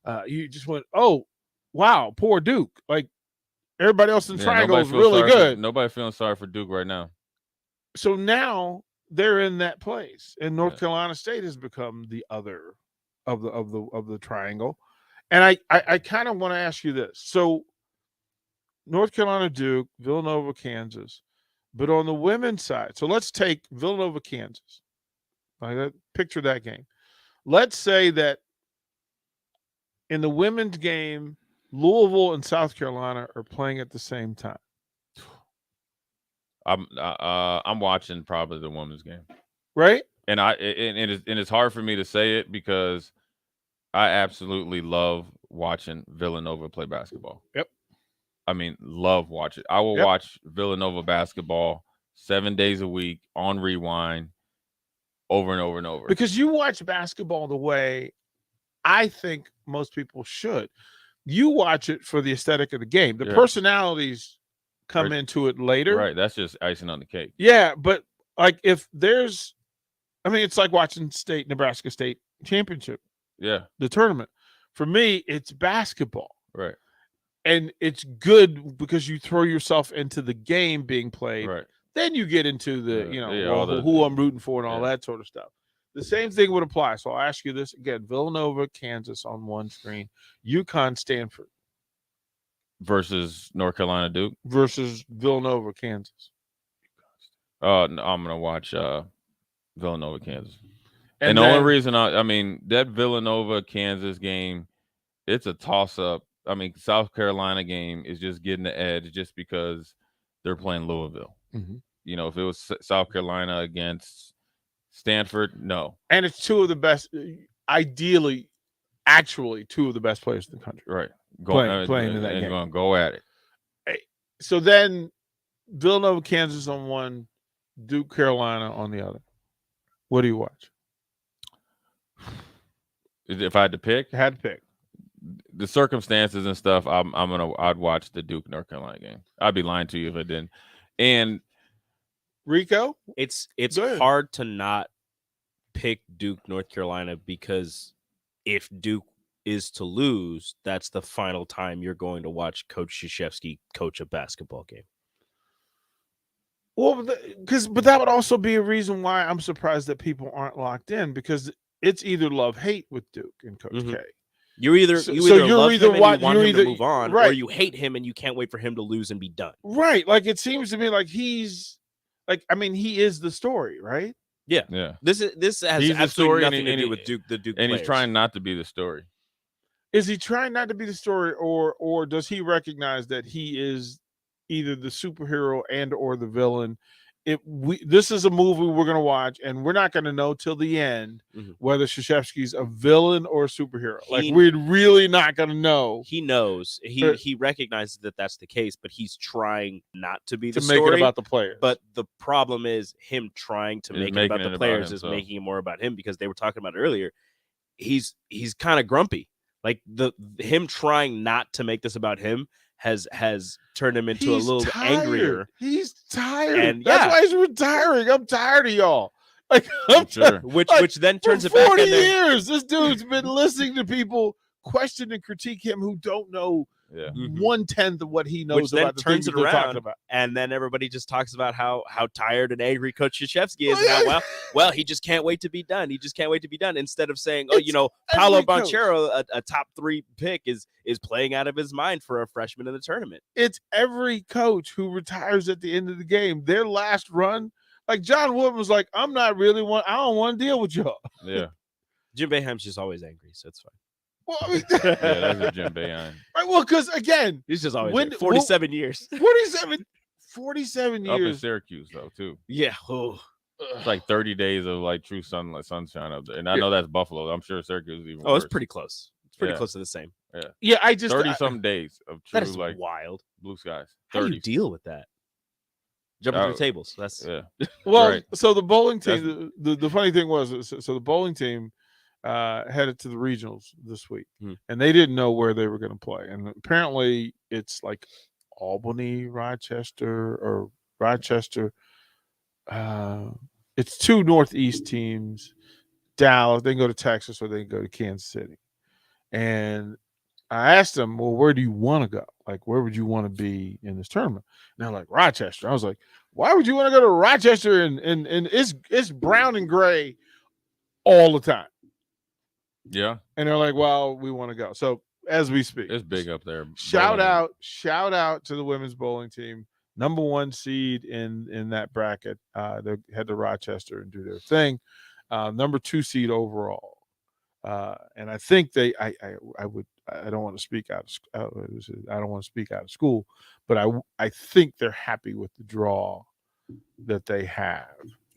and you just went, oh, wow, poor Duke. Like everybody else in the triangle is really good. Nobody feeling sorry for Duke right now. So now they're in that place, and North Carolina State has become the other of the triangle. And I kind of want to ask you this. So North Carolina, Duke, Villanova, Kansas, but on the women's side, so let's take Villanova, Kansas. Picture that game. Let's say that in the women's game, Louisville and South Carolina are playing at the same time. I'm watching probably the women's game, right? And it's hard for me to say it because I absolutely love watching Villanova play basketball. Yep. I mean, love watch it. I will watch Villanova basketball 7 days a week on rewind over and over and over. Because you watch basketball the way I think most people should. You watch it for the aesthetic of the game. The personalities come into it later. Right. That's just icing on the cake. Yeah, but like if there's, I mean, it's like watching Nebraska State championship. Yeah. The tournament. For me, it's basketball. Right. And it's good because you throw yourself into the game being played. Right. Then you get into the, all the- who I'm rooting for and all that sort of stuff. The same thing would apply. So I'll ask you this again. Villanova, Kansas on one screen. UConn, Stanford. Versus North Carolina, Duke. Versus Villanova, Kansas. No, I'm gonna watch Villanova, Kansas. And And the only then- reason I mean that Villanova Kansas game, it's a toss up. I mean, South Carolina game is just getting the edge just because they're playing Louisville. Mhm. You know, if it was South Carolina against Stanford, no. And it's two of the best, ideally, actually two of the best players in the country. Right. Playing in that game. Going to go at it. So then Villanova, Kansas on one, Duke, Carolina on the other. What do you watch? If I had to pick, pick. The circumstances and stuff, I'd watch the Duke North Carolina game. I'd be lying to you if I didn't. And Rico, it's Go hard to not pick Duke North Carolina because if Duke is to lose, that's the final time you're going to watch Coach Krzyzewski coach a basketball game. Well, but that would also be a reason why I'm surprised that people aren't locked in, because it's either love hate with Duke and Coach K. You're either So- you so either you're love either him and wa- you want you're him either- to move on, or right. you hate him and you can't wait for him to lose and be done. Right. Like it seems to me like he's like, I mean, he is the story, right? Yeah. Yeah. This has He's the absolutely story, nothing and to do with Duke. The Duke and players. he's trying not to be the story. Is he trying not to be the story, or does he recognize that he is either the superhero and or the villain, this is a movie we're going to watch, and we're not going to know till the end whether Krzyzewski's a villain or a superhero. We're really not going to know. He knows. He recognizes that that's the case, but he's trying not to be the to make story it about the players. But the problem is him trying to make it about the players is making it more about him, because they were talking about it earlier. He's kind of grumpy. Like him trying not to make this about him has turned him into a little angrier. He's tired. And that's why he's retiring. I'm tired of y'all. Like, which then turns for it back. 40 years, this dude's been listening to people question and critique him who don't know 1/10 of what he knows Which then about the turns things it that they're talking around, about. and then everybody just talks about how tired and angry Coach Krzyzewski is. And well, he just can't wait to be done. He just can't wait to be done. Instead of saying, Paolo Banchero, a top 3 pick, is playing out of his mind for a freshman in the tournament. It's every coach who retires at the end of the game. Their last run, like John Wooden was like, I don't want to deal with y'all. Yeah. Jim Boeheim's just always angry, so it's fine. Well, I mean, yeah, that's a Jim Boeheim. Right, well, because again, he's just always 47 years. 47 Up in years. Syracuse, though, too. Yeah. It's like 30 days of like true sunshine up there. And I know that's Buffalo. I'm sure Syracuse is even worse. It's pretty close. It's pretty close to the same. Yeah, I just 30-some days of true, that is like, wild. Blue skies. How do you deal with that? Jumping through tables. That's well. Right. So the bowling team. The funny thing was, so the bowling team headed to the regionals this week, and they didn't know where they were going to play. And apparently, it's like Albany, Rochester. It's 2 Northeast teams. Dallas. They can go to Texas, or they can go to Kansas City. And I asked them, well, where do you want to go? Like, where would you want to be in this tournament? And they're like, Rochester. I was like, why would you want to go to Rochester? And it's brown and gray all the time. Yeah. And they're like, well, we want to go. So as we speak, it's big up there. Shout out to the women's bowling team. Number 1 seed in that bracket. They head to Rochester and do their thing. Number 2 seed overall. And I think I don't want to speak out of school, but I think they're happy with the draw that they have.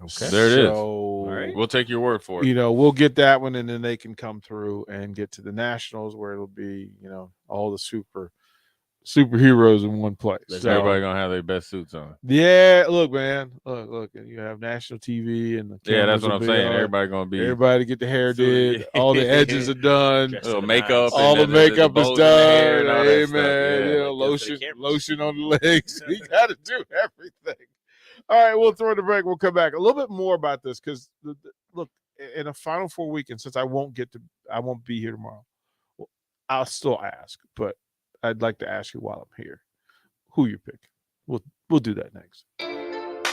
Okay. There it is. All right. We'll take your word for it. We'll get that one, and then they can come through and get to the nationals where it'll be, all the superheroes in one place. So, everybody gonna have their best suits on. Yeah, look, man, look, and you have national TV, and that's what I'm saying. Everybody get the hair did, all the edges are done, makeup, all the makeup is done. Hey, man, stuff. lotion on the legs. We got to do everything. All right, we'll throw the break. We'll come back a little bit more about this because look, in a Final Four weekend, since I won't be here tomorrow, I'll still ask, but I'd like to ask you while I'm here, who you pick. We'll do that next.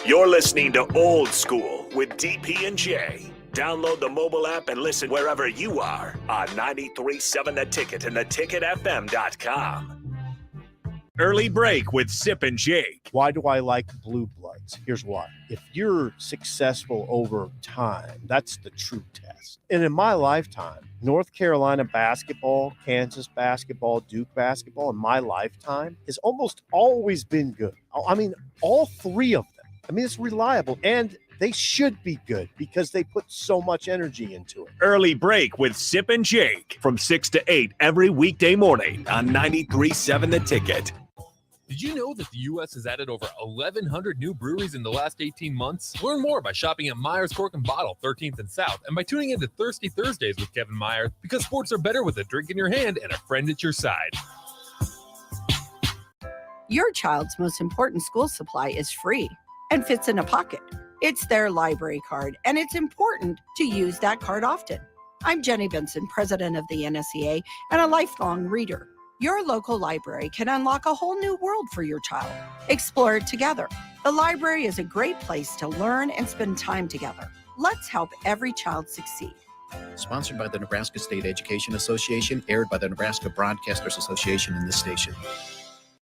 You're listening to Old School with DP and J. Download the mobile app and listen wherever you are on 93.7 The Ticket and theticketfm.com. Early break with Sip and Jake. Why do I like Blue Bloods? Here's why. If you're successful over time, that's the true test. And in my lifetime, North Carolina basketball, Kansas basketball, Duke basketball, in my lifetime has almost always been good. I mean, all 3 of them. I mean, it's reliable, and they should be good because they put so much energy into it. Early break with Sip and Jake from 6 to 8 every weekday morning on 93.7 The Ticket. Did you know that the U.S. has added over 1,100 new breweries in the last 18 months? Learn more by shopping at Myers Cork and Bottle, 13th and South, and by tuning into Thirsty Thursdays with Kevin Myers, because sports are better with a drink in your hand and a friend at your side. Your child's most important school supply is free and fits in a pocket. It's their library card, and it's important to use that card often. I'm Jenny Benson, president of the NSEA and a lifelong reader. Your local library can unlock a whole new world for your child. Explore it together. The library is a great place to learn and spend time together. Let's help every child succeed. Sponsored by the Nebraska State Education Association, aired by the Nebraska Broadcasters Association in this station.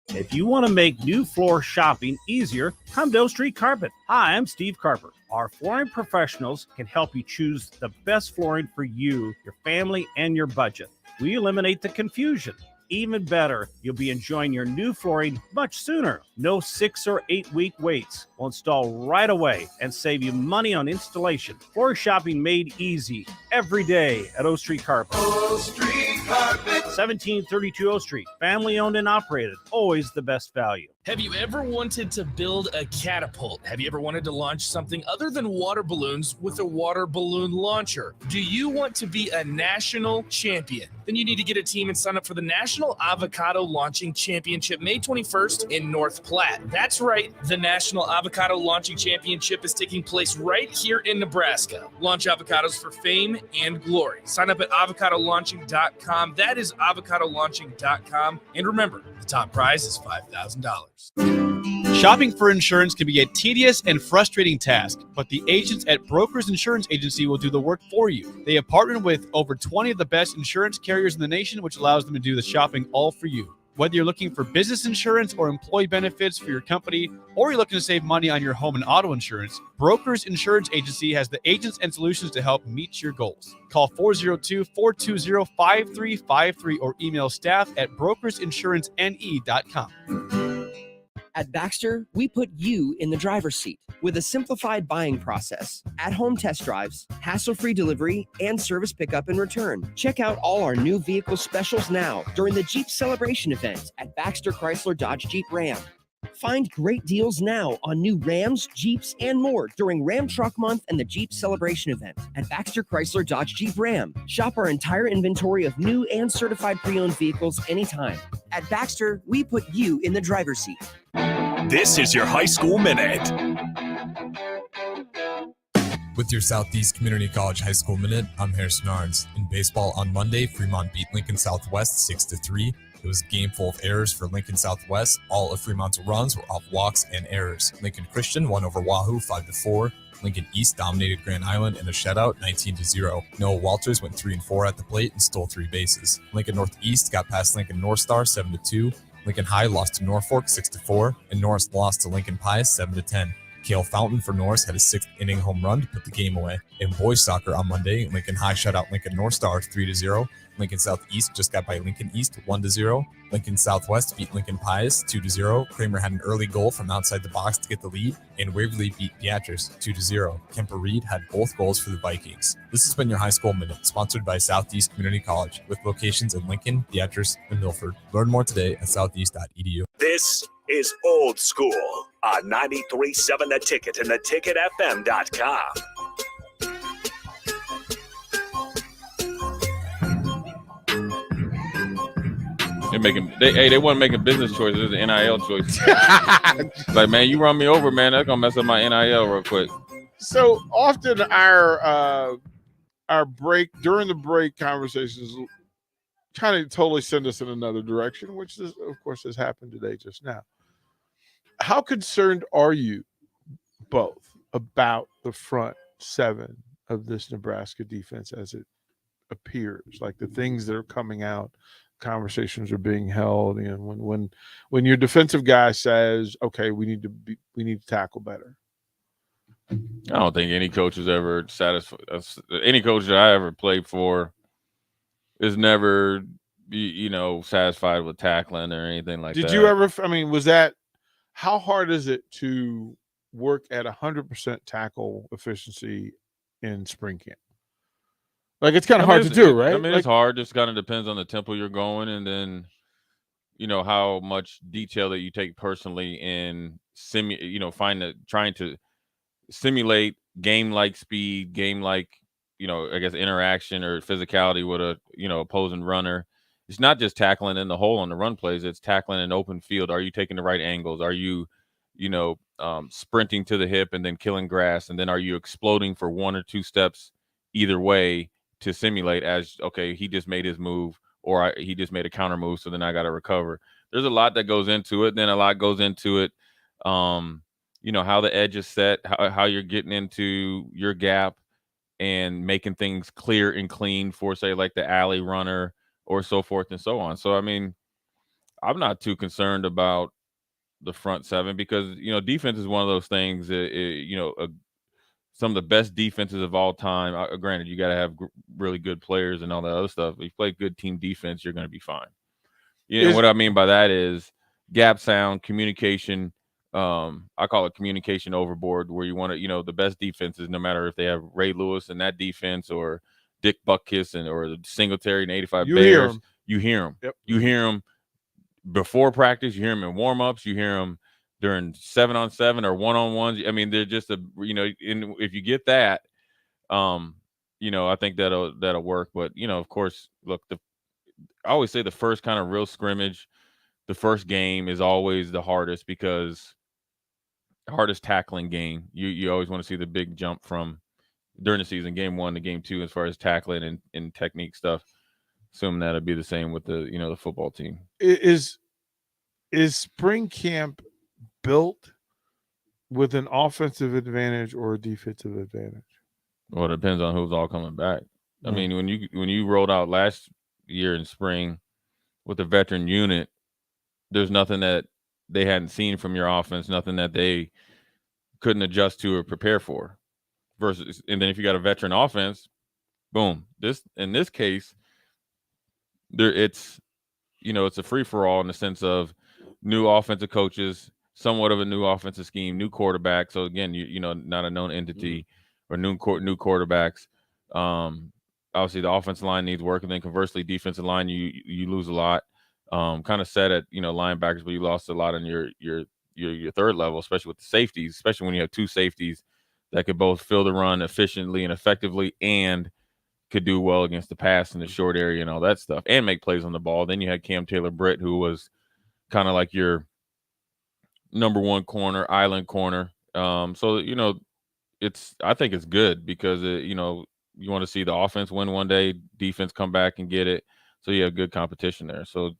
If you want to make new floor shopping easier, come to Oak Street Carpet. Hi, I'm Steve Carper. Our flooring professionals can help you choose the best flooring for you, your family, and your budget. We eliminate the confusion. even better, you'll be enjoying your new flooring much sooner. No 6 or 8 week waits. We'll install right away and save you money on installation. Floor shopping made easy every day at O Street Carpet. O Street Carpet. 1732 O Street. Family owned and operated. Always the best value. Have you ever wanted to build a catapult? Have you ever wanted to launch something other than water balloons with a water balloon launcher? Do you want to be a national champion? Then you need to get a team and sign up for the National Avocado Launching Championship May 21st in North Platte. That's right, the National Avocado Launching Championship is taking place right here in Nebraska. Launch avocados for fame and glory. Sign up at avocadolaunching.com. That is avocadolaunching.com. And remember, the top prize is $5,000. Shopping for insurance can be a tedious and frustrating task, but the agents at Brokers Insurance Agency will do the work for you. They have partnered with over 20 of the best insurance carriers in the nation, which allows them to do the shopping all for you. Whether you're looking for business insurance or employee benefits for your company, or you're looking to save money on your home and auto insurance, Brokers Insurance Agency has the agents and solutions to help meet your goals. Call 402-420-5353 or email staff at brokersinsurancene.com. At Baxter, we put you in the driver's seat with a simplified buying process, at-home test drives, hassle-free delivery, and service pickup and return. Check out all our new vehicle specials now during the Jeep Celebration event at Baxter Chrysler Dodge Jeep Ram. Find great deals now on new Rams, Jeeps, and more during Ram Truck Month and the Jeep Celebration event at Baxter Chrysler Dodge Jeep Ram. Shop our entire inventory of new and certified pre-owned vehicles anytime. At Baxter, we put you in the driver's seat. This is your High School Minute. With your Southeast Community College High School Minute, I'm Harrison Arns. In baseball on Monday, Fremont beat Lincoln Southwest 6-3. It was a game full of errors for Lincoln Southwest. All of Fremont's runs were off walks and errors. Lincoln Christian won over Wahoo 5-4. Lincoln East dominated Grand Island in a shutout 19-0. Noah Walters went 3-4 at the plate and stole 3 bases. Lincoln Northeast got past Lincoln North Star 7-2. Lincoln High lost to Norfolk 6-4, and Norris lost to Lincoln Pius 7-10. Cale Fountain for Norris had a 6th inning home run to put the game away. In boys soccer on Monday, Lincoln High shut out Lincoln North Star 3-0. Lincoln Southeast just got by Lincoln East 1-0. Lincoln Southwest beat Lincoln Pius 2-0. Kramer had an early goal from outside the box to get the lead, and Waverly beat Beatrice 2-0. Kemper Reed had both goals for the Vikings. This has been your High School Minute, sponsored by Southeast Community College, with locations in Lincoln, Beatrice, and Milford. Learn more today at southeast.edu. This is Old School on 93.7 The Ticket and theticketfm.com. They wasn't making business choices, it was an NIL choice. Like, man, you run me over, man, that's gonna mess up my NIL real quick. So often our during the break conversations kind of totally send us in another direction, which is, of course, has happened today just now. How concerned are you both about the front seven of this Nebraska defense as it appears? Like the things that are coming out, conversations are being held, and when your defensive guy says, "Okay, we need to tackle better." I don't think any coach is ever satisfied. Any coach that I ever played for is never, satisfied with tackling or anything like that. Did you ever? I mean, was that? How hard is it to work at 100% tackle efficiency in spring camp? Like, it's kind of hard to do, right? I mean, it's hard. Just kind of depends on the tempo you're going, and then, how much detail that you take personally in trying to simulate game-like speed, game-like, I guess interaction or physicality with a, opposing runner. It's not just tackling in the hole on the run plays. It's tackling in open field. Are you taking the right angles? Are you, sprinting to the hip and then killing grass? And then are you exploding for 1 or 2 steps either way to simulate as, okay, he just made his move or he just made a counter move, so then I got to recover. There's a lot that goes into it. Then a lot goes into it, how the edge is set, how you're getting into your gap and making things clear and clean for, say, like the alley runner or so forth and so on. So, I mean, I'm not too concerned about the front seven because, defense is one of those things that, some of the best defenses of all time. Granted, you got to have really good players and all that other stuff. If you play good team defense, you're going to be fine. Yeah, what I mean by that is gap sound, communication. I call it communication overboard, where you want to, the best defenses, no matter if they have Ray Lewis in that defense or Dick Butkus or Singletary and 85 You Bears. hear 'em. You hear them. Yep. You hear them before practice. You hear them in warm-ups. You hear them during 7-on-7 or 1-on-1s. I mean, they're just if you get that, I think that'll work. But of course, look, I always say the first kind of real scrimmage, the first game is always the hardest because the hardest tackling game. You always want to see the big jump from during the season, game 1 to game 2, as far as tackling and technique stuff. Assuming that'll be the same with the the football team. Is spring camp built with an offensive advantage or a defensive advantage? Well, it depends on who's all coming back. I mean, when you rolled out last year in spring with the veteran unit, there's nothing that they hadn't seen from your offense, nothing that they couldn't adjust to or prepare for. And then if you got a veteran offense, boom. In this case, it's a free for all in the sense of new offensive coaches, somewhat of a new offensive scheme, new quarterback. So again, not a known entity or new quarterbacks. Obviously, the offensive line needs work, and then conversely, defensive line you lose a lot. Kind of set at linebackers, but you lost a lot in your third level, especially with the safeties, especially when you have two safeties that could both fill the run efficiently and effectively and could do well against the pass in the short area and all that stuff and make plays on the ball. Then you had Cam Taylor-Britt, who was kind of like your number one corner, island corner. So, I think it's good because, you want to see the offense win one day, defense come back and get it. So you have good competition there. So,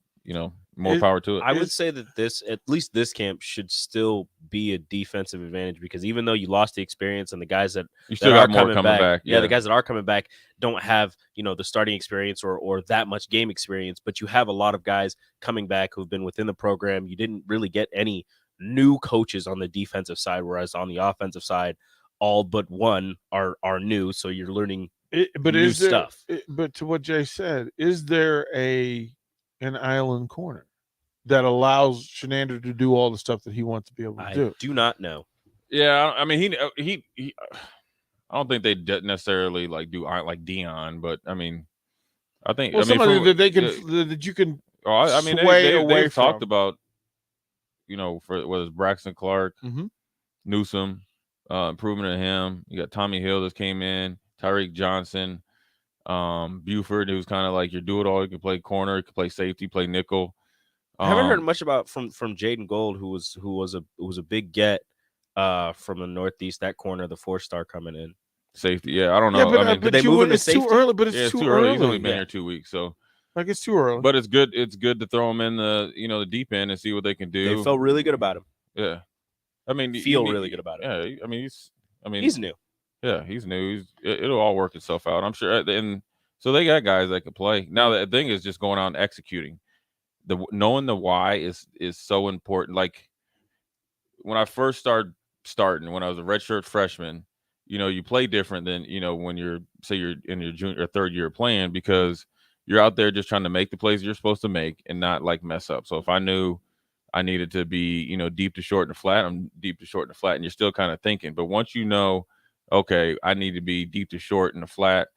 more power to it. I would say that at least this camp should still be a defensive advantage because even though you lost the experience and the guys that got are more coming back. Yeah, the guys that are coming back don't have, the starting experience or that much game experience, but you have a lot of guys coming back who've been within the program. You didn't really get any new coaches on the defensive side, whereas on the offensive side, all but one are new. So you're learning new stuff. But to what Jay said, is there an island corner that allows Shenander to do all the stuff that he wants to be able to do? I do not know. Yeah, I mean, he I don't think they necessarily do like Dion, but I mean, I think somebody that they can that you can. I mean, they've talked about, for whether it's Braxton Clark, Newsome, improvement of him. You got Tommy Hill that came in, Tyreek Johnson, Buford, who's kind of like your do-it-all. You can play corner, you can play safety, play nickel. I haven't heard much about from Jaden Gold, who was a big get from the Northeast. That corner, the 4-star coming in safety. Yeah, I don't know. Yeah, I mean, but they move him to it's safety? too early. But it's too early. He's only been here 2 weeks, so it's too early. But it's good. It's good to throw him in the deep end and see what they can do. They felt really good about him. Yeah, I mean, really good about him. Yeah, I mean, he's new. Yeah, he's new. It'll all work itself out, I'm sure. And so they got guys that can play. Now the thing is just going out and executing. Knowing the why is so important. Like when I first started when I was a redshirt freshman, you play different than when you're in your junior or third year playing because you're out there just trying to make the plays you're supposed to make and not mess up. So if I knew I needed to be deep to short and flat, I'm deep to short and flat, and you're still kind of thinking. But once okay, I need to be deep to short and a flat,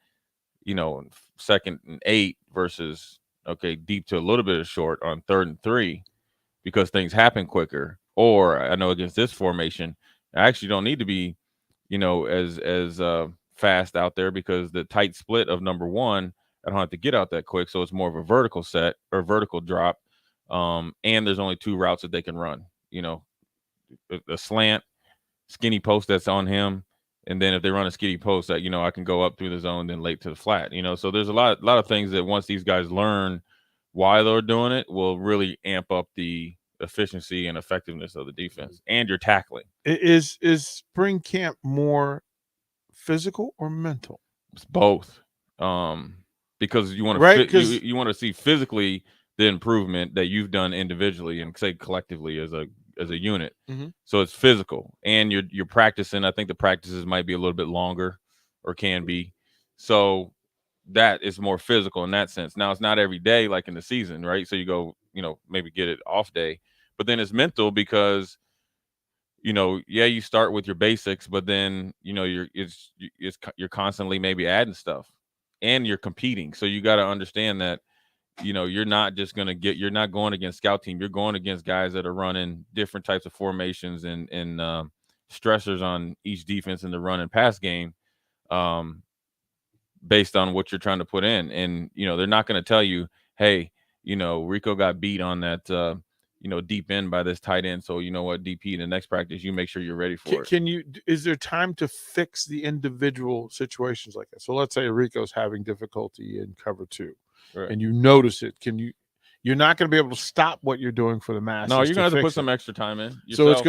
second and 8 versus okay, deep to a little bit of short on 3rd and 3 because things happen quicker. Or I know against this formation, I actually don't need to be, as fast out there because the tight split of number 1, I don't have to get out that quick. So it's more of a vertical set or vertical drop. And there's only 2 routes that they can run, a slant, skinny post that's on him. And then if they run a skinny post that, I can go up through the zone, then late to the flat, so there's a lot of things that once these guys learn why they're doing it will really amp up the efficiency and effectiveness of the defense and your tackling. Is spring camp more physical or mental? It's both. Because you want to you want to see physically the improvement that you've done individually and say collectively as a unit. So it's physical and you're practicing. I think the practices might be a little bit longer or can be. So that is more physical in that sense. Now it's not every day like in the season, right? So you go, maybe get it off day, but then it's mental because, you start with your basics, but then, you're constantly maybe adding stuff and you're competing. So you got to understand that, you're not just going to you're not going against scout team. You're going against guys that are running different types of formations and stressors on each defense in the run and pass game. Based on what you're trying to put in. And, they're not going to tell you, hey, Rico got beat on that, deep end by this tight end. So, DP in the next practice, you make sure you're ready for it. Is there time to fix the individual situations like that? So let's say Rico's having difficulty in cover 2 and you notice it. You're not going to be able to stop what you're doing for the Masters. No, you're going to have to put some extra time in. So it's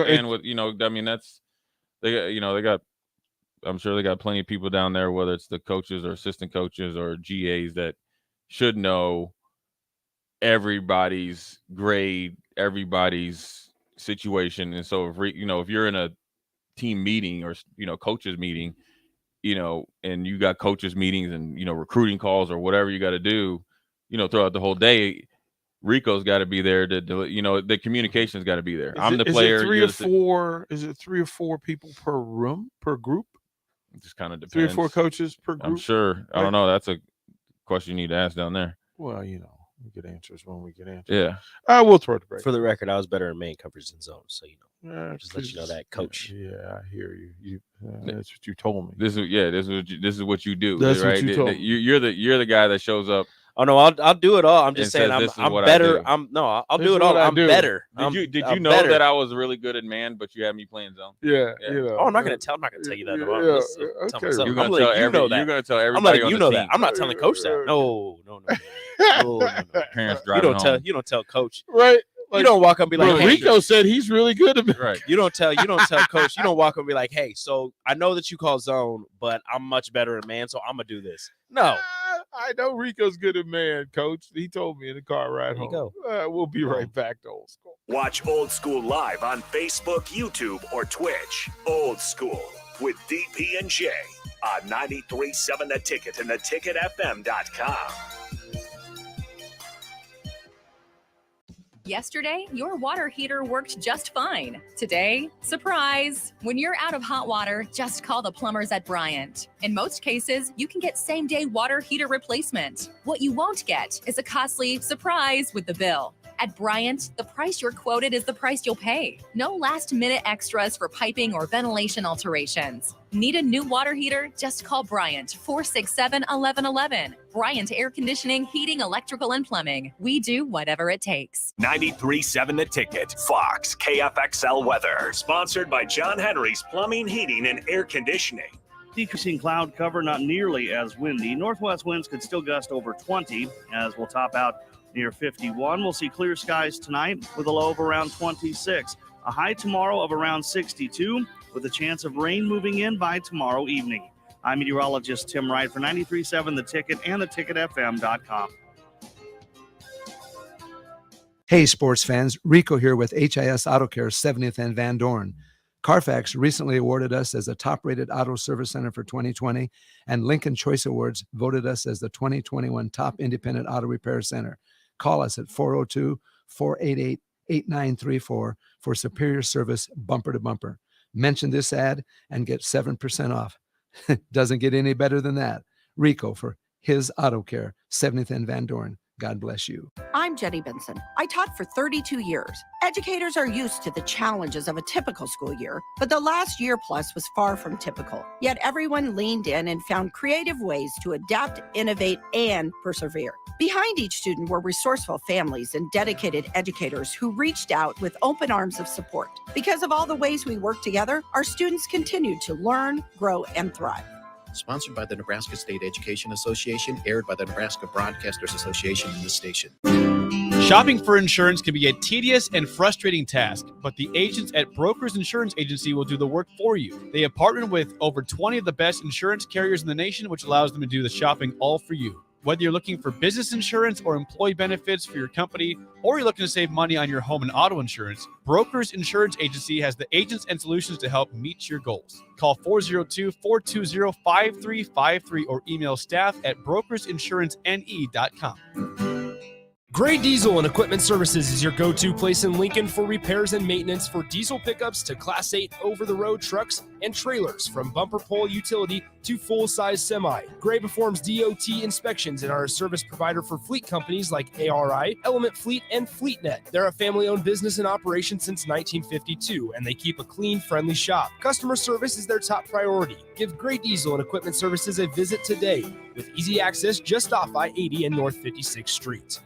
I'm sure they got plenty of people down there, whether it's the coaches or assistant coaches or GAs that should know everybody's grade, everybody's situation. And so if you're in a team meeting or, coaches meeting, and you got coaches meetings and, recruiting calls or whatever you got to do, throughout the whole day, Rico's got to be there the communication's got to be there. I'm the player. Is it 3 or 4 people per room, per group? It just kind of depends. 3 or 4 coaches per group? I'm sure. I don't know. That's a question you need to ask down there. Well, we get answers when we get answers. Yeah. We'll throw it break. For the record, I was better in main coverage than zone, so just let you know that, coach. Yeah, I hear you. That's what you told me. This is what you do. That's right? what you told me. You're the guy that shows up. Oh no, I'll do it all. I'm just saying I'm better. I'll do it all. I'm better. Did you know that I was really good at man, but you had me playing zone? Yeah. Oh, I'm not gonna tell you that. Okay. You're gonna tell everybody. I'm letting you know that. I'm not telling coach that. No. Parents driving home. You don't tell coach. Right. You don't walk up and be like, hey, Rico said he's really good at it. Right. You don't tell coach. You don't walk up and be like, hey, so I know that you call zone, but I'm much better at man, so I'm gonna do this. No. I know Rico's good at man, coach. He told me in the car ride home. There you go. We'll be right back to Old School. Watch Old School live on Facebook, YouTube, or Twitch. Old School with DP and J on 93.7 The Ticket and theticketfm.com. Yesterday, your water heater worked just fine. Today, surprise! When you're out of hot water, just call the plumbers at Bryant. In most cases, you can get same-day water heater replacement. What you won't get is a costly surprise with the bill. At Bryant, the price you're quoted is the price you'll pay. No last-minute extras for piping or ventilation alterations. Need a new water heater? Just call Bryant, 467-1111. Bryant Air Conditioning, Heating, Electrical, and Plumbing. We do whatever it takes. 93.7 The Ticket. Fox KFXL weather. Sponsored by John Henry's Plumbing, Heating, and Air Conditioning. Decreasing cloud cover, not nearly as windy. Northwest winds could still gust over 20 as we'll top out near 51. We'll see clear skies tonight with a low of around 26. A high tomorrow of around 62 with a chance of rain moving in by tomorrow evening. I'm meteorologist Tim Wright for 93.7 The Ticket and theticketfm.com. Hey, sports fans. Rico here with HIS Auto Care 70th and Van Dorn. Carfax recently awarded us as a top-rated auto service center for 2020, and Lincoln Choice Awards voted us as the 2021 top independent auto repair center. Call us at 402-488-8934 for superior service bumper to bumper. Mention this ad and get 7% off. Doesn't get any better than that. Rico for his Auto Care, 70th and Van Dorn. God bless you. I'm Jenny Benson. I taught for 32 years. Educators are used to the challenges of a typical school year, but the last year plus was far from typical. Yet everyone leaned in and found creative ways to adapt, innovate, and persevere. Behind each student were resourceful families and dedicated educators who reached out with open arms of support. Because of all the ways we work together, our students continued to learn, grow, and thrive. Sponsored by the Nebraska State Education Association, aired by the Nebraska Broadcasters Association in this station. Shopping for insurance can be a tedious and frustrating task, but the agents at Brokers Insurance Agency will do the work for you. They have partnered with over 20 of the best insurance carriers in the nation, which allows them to do the shopping all for you. Whether you're looking for business insurance or employee benefits for your company, or you're looking to save money on your home and auto insurance, Brokers Insurance Agency has the agents and solutions to help meet your goals. Call 402-420-5353 or email staff at brokersinsurancene.com. Gray Diesel and Equipment Services is your go-to place in Lincoln for repairs and maintenance for diesel pickups to Class 8 over-the-road trucks and trailers, from bumper pole utility to full-size semi. Gray performs DOT inspections and are a service provider for fleet companies like ARI, Element Fleet, and FleetNet. They're a family-owned business in operation since 1952, and they keep a clean, friendly shop. Customer service is their top priority. Give Gray Diesel and Equipment Services a visit today with easy access just off I-80 and North 56th Street.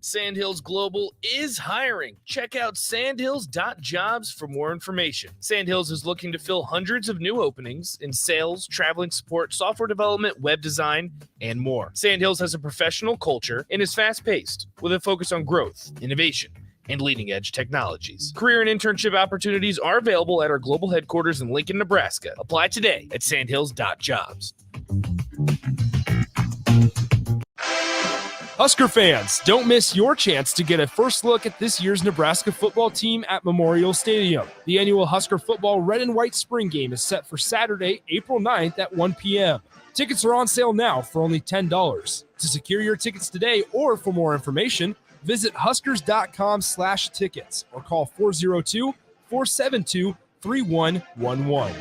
Sandhills Global is hiring. Check out sandhills.jobs for more information. Sandhills is looking to fill hundreds of new openings in sales, traveling support, software development, web design, and more. Sandhills has a professional culture and is fast-paced with a focus on growth, innovation, and leading-edge technologies. Career and internship opportunities are available at our global headquarters in Lincoln, Nebraska. Apply today at sandhills.jobs. Husker fans, don't miss your chance to get a first look at this year's Nebraska football team at Memorial Stadium. The annual Husker football red and white spring game is set for Saturday, April 9th at 1 p.m. Tickets are on sale now for only $10. To secure your tickets today or for more information, visit huskers.com/tickets or call 402-472-3111.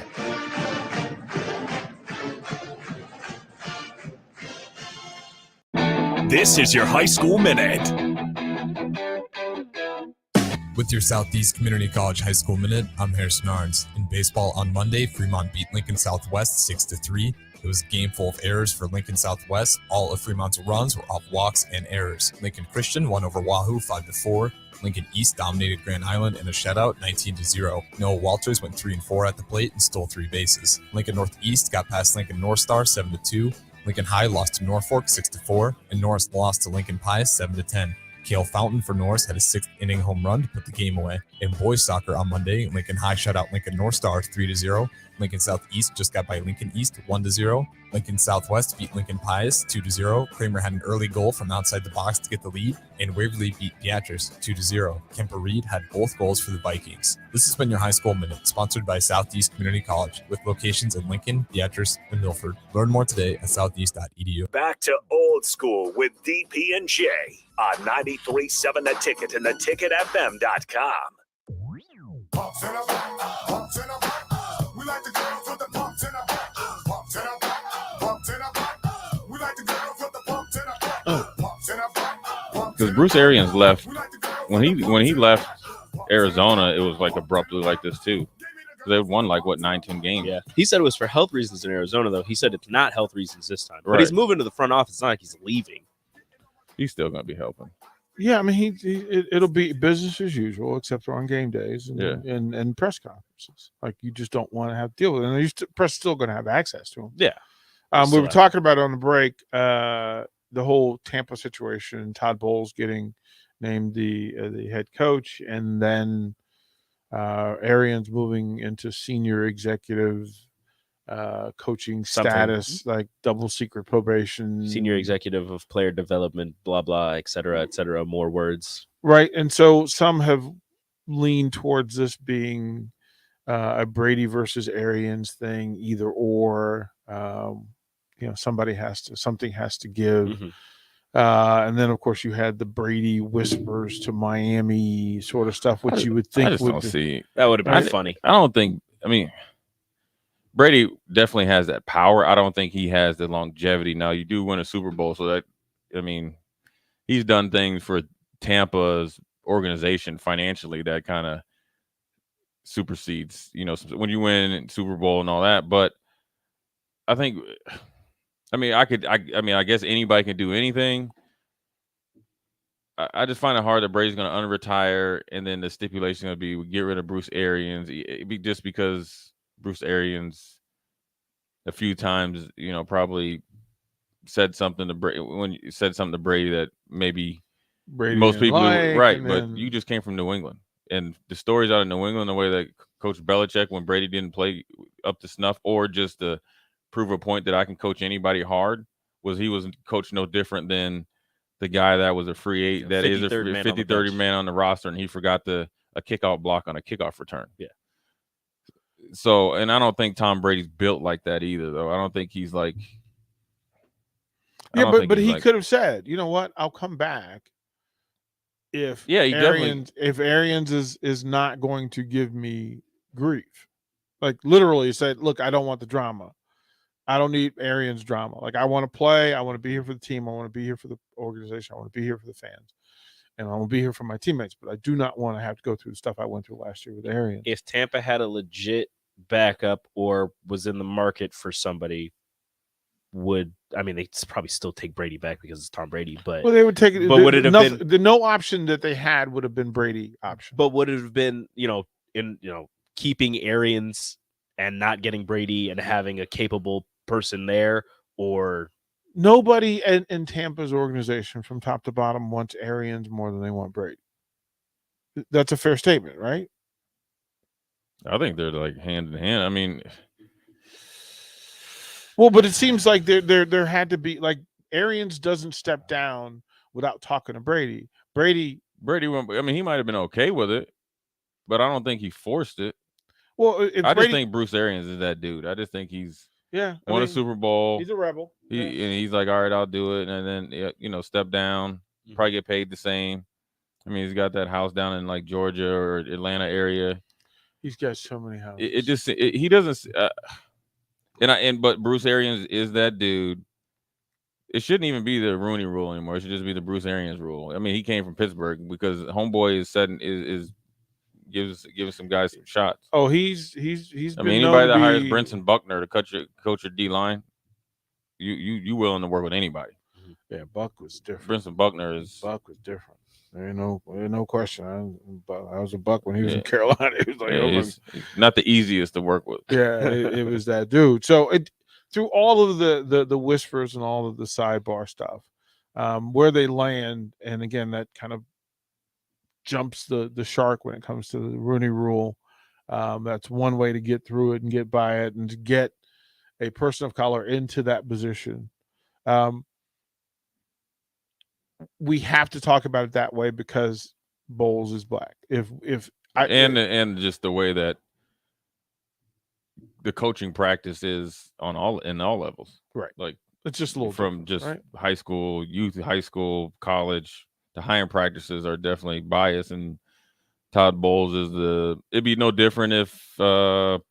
This is your High School Minute. With your Southeast Community College High School Minute, I'm Harrison Arns. In baseball on Monday, Fremont beat Lincoln Southwest 6-3. It was a game full of errors for Lincoln Southwest. All of Fremont's runs were off walks and errors. Lincoln Christian won over Wahoo 5-4. Lincoln East dominated Grand Island in a shutout 19-0. Noah Walters went 3-4 at the plate and stole 3 bases. Lincoln Northeast got past Lincoln North Star 7-2. Lincoln High lost to Norfolk 6-4, and Norris lost to Lincoln Pius 7-10. Cale Fountain for Norris had a 6th-inning home run to put the game away. In boys soccer on Monday, Lincoln High shut out Lincoln North Star 3-0. Lincoln Southeast just got by Lincoln East 1-0. Lincoln Southwest beat Lincoln Pius 2-0. Kramer had an early goal from outside the box to get the lead, and Waverly beat Beatrice 2-0. Kemper Reed had both goals for the Vikings. This has been your High School Minute, sponsored by Southeast Community College, with locations in Lincoln, Beatrice, and Milford. Learn more today at southeast.edu. Back to Old School with DP and J on 93.7 The Ticket and theticketfm.com. Pumps in a back, pumps in a back. We like the girls with the pumps in a back. Pumps in a back, pumps in a back. We like the girls with the pumps in a back. Pumps in a back. Because Bruce Arians left when he left Arizona, it was like abruptly like this too. They won 9-10 games. Yeah, he said it was for health reasons in Arizona, though. He said it's not health reasons this time. But Right. he's moving to the front office. It's not like he's leaving. He's still going to be helping. Yeah, I mean, it'll be business as usual, except for on game days and press conferences. Like, you just don't want to have to deal with it. And press still going to have access to them. Yeah. We were talking about on the break the whole Tampa situation. Todd Bowles getting named the head coach, and then Arians moving into senior executive coaching status, like double secret probation, Senior executive of player development, blah, blah, et cetera, more words. right? And so some have leaned towards this being a Brady versus Arians thing, either or. Something has to give. And then, of course, you had the Brady whispers to Miami sort of stuff, which you would think I just would don't see. That would have been funny. I don't think. I mean, Brady definitely has that power. I don't think he has the longevity. Now, you do win a Super Bowl, so that, I mean, he's done things for Tampa's organization financially that kind of supersedes, when you win Super Bowl and all that. But I think, I guess anybody can do anything. I just find it hard that Brady's going to unretire, and then the stipulation is going to be we get rid of Bruce Arians. It'd be just because Bruce Arians a few times, probably said something to Brady that maybe Brady most people right, and but then- you just came from New England, and the stories out of New England, the way that Coach Belichick, when Brady didn't play up to snuff, or just the prove a point that I can coach anybody hard was he was coached no different than the guy that was a free eight, that is a 50-30 man on the roster, and he forgot a kickoff block on a kickoff return. Yeah. So, and I don't think Tom Brady's built like that either, though. I don't think he's like. Yeah, but he could have said, you know what, I'll come back if Arians is not going to give me grief. Like literally said, look, I don't want the drama. I don't need Arians drama. Like I want to play. I want to be here for the team. I want to be here for the organization. I want to be here for the fans. And I want to be here for my teammates. But I do not want to have to go through the stuff I went through last year with Arians. If Tampa had a legit backup or was in the market for somebody, they'd probably still take Brady back because it's Tom Brady. But they would take it. But would it have been the no option that they had would have been Brady option? But would it have been keeping Arians and not getting Brady and having a capable person there, or nobody in Tampa's organization from top to bottom wants Arians more than they want Brady? That's a fair statement, right? I think they're like hand in hand. I mean, well, but it seems like there had to be like Arians doesn't step down without talking to Brady. Brady went. I mean, he might have been okay with it, but I don't think he forced it. Well, just think Bruce Arians is that dude. I just think he's won a Super Bowl. He's a rebel. And he's like, all right, I'll do it, and then step down, probably get paid the same. I mean, he's got that house down in like Georgia or Atlanta area. He's got so many houses. He doesn't. But Bruce Arians is that dude. It shouldn't even be the Rooney Rule anymore. It should just be the Bruce Arians Rule. I mean, he came from Pittsburgh because homeboy gives some guys some shots. Oh, he's. I mean, anybody that hires Brenton Buckner to coach your D line, you willing to work with anybody. Yeah, Buck was different. Brenton Buckner Buck was different. There ain't no question. I was a Buck when he was in Carolina. It was like it's not the easiest to work with. Yeah, it was that dude. So through all of the whispers and all of the sidebar stuff, where they land, and again that kind of jumps the shark when it comes to the Rooney Rule. That's one way to get through it and get by it, and to get a person of color into that position. We have to talk about it that way because Bowles is black. And just the way that the coaching practice is in all levels, right? Like it's just a little from just high school, high school, college. The hiring practices are definitely biased, and Todd Bowles is it'd be no different if Bill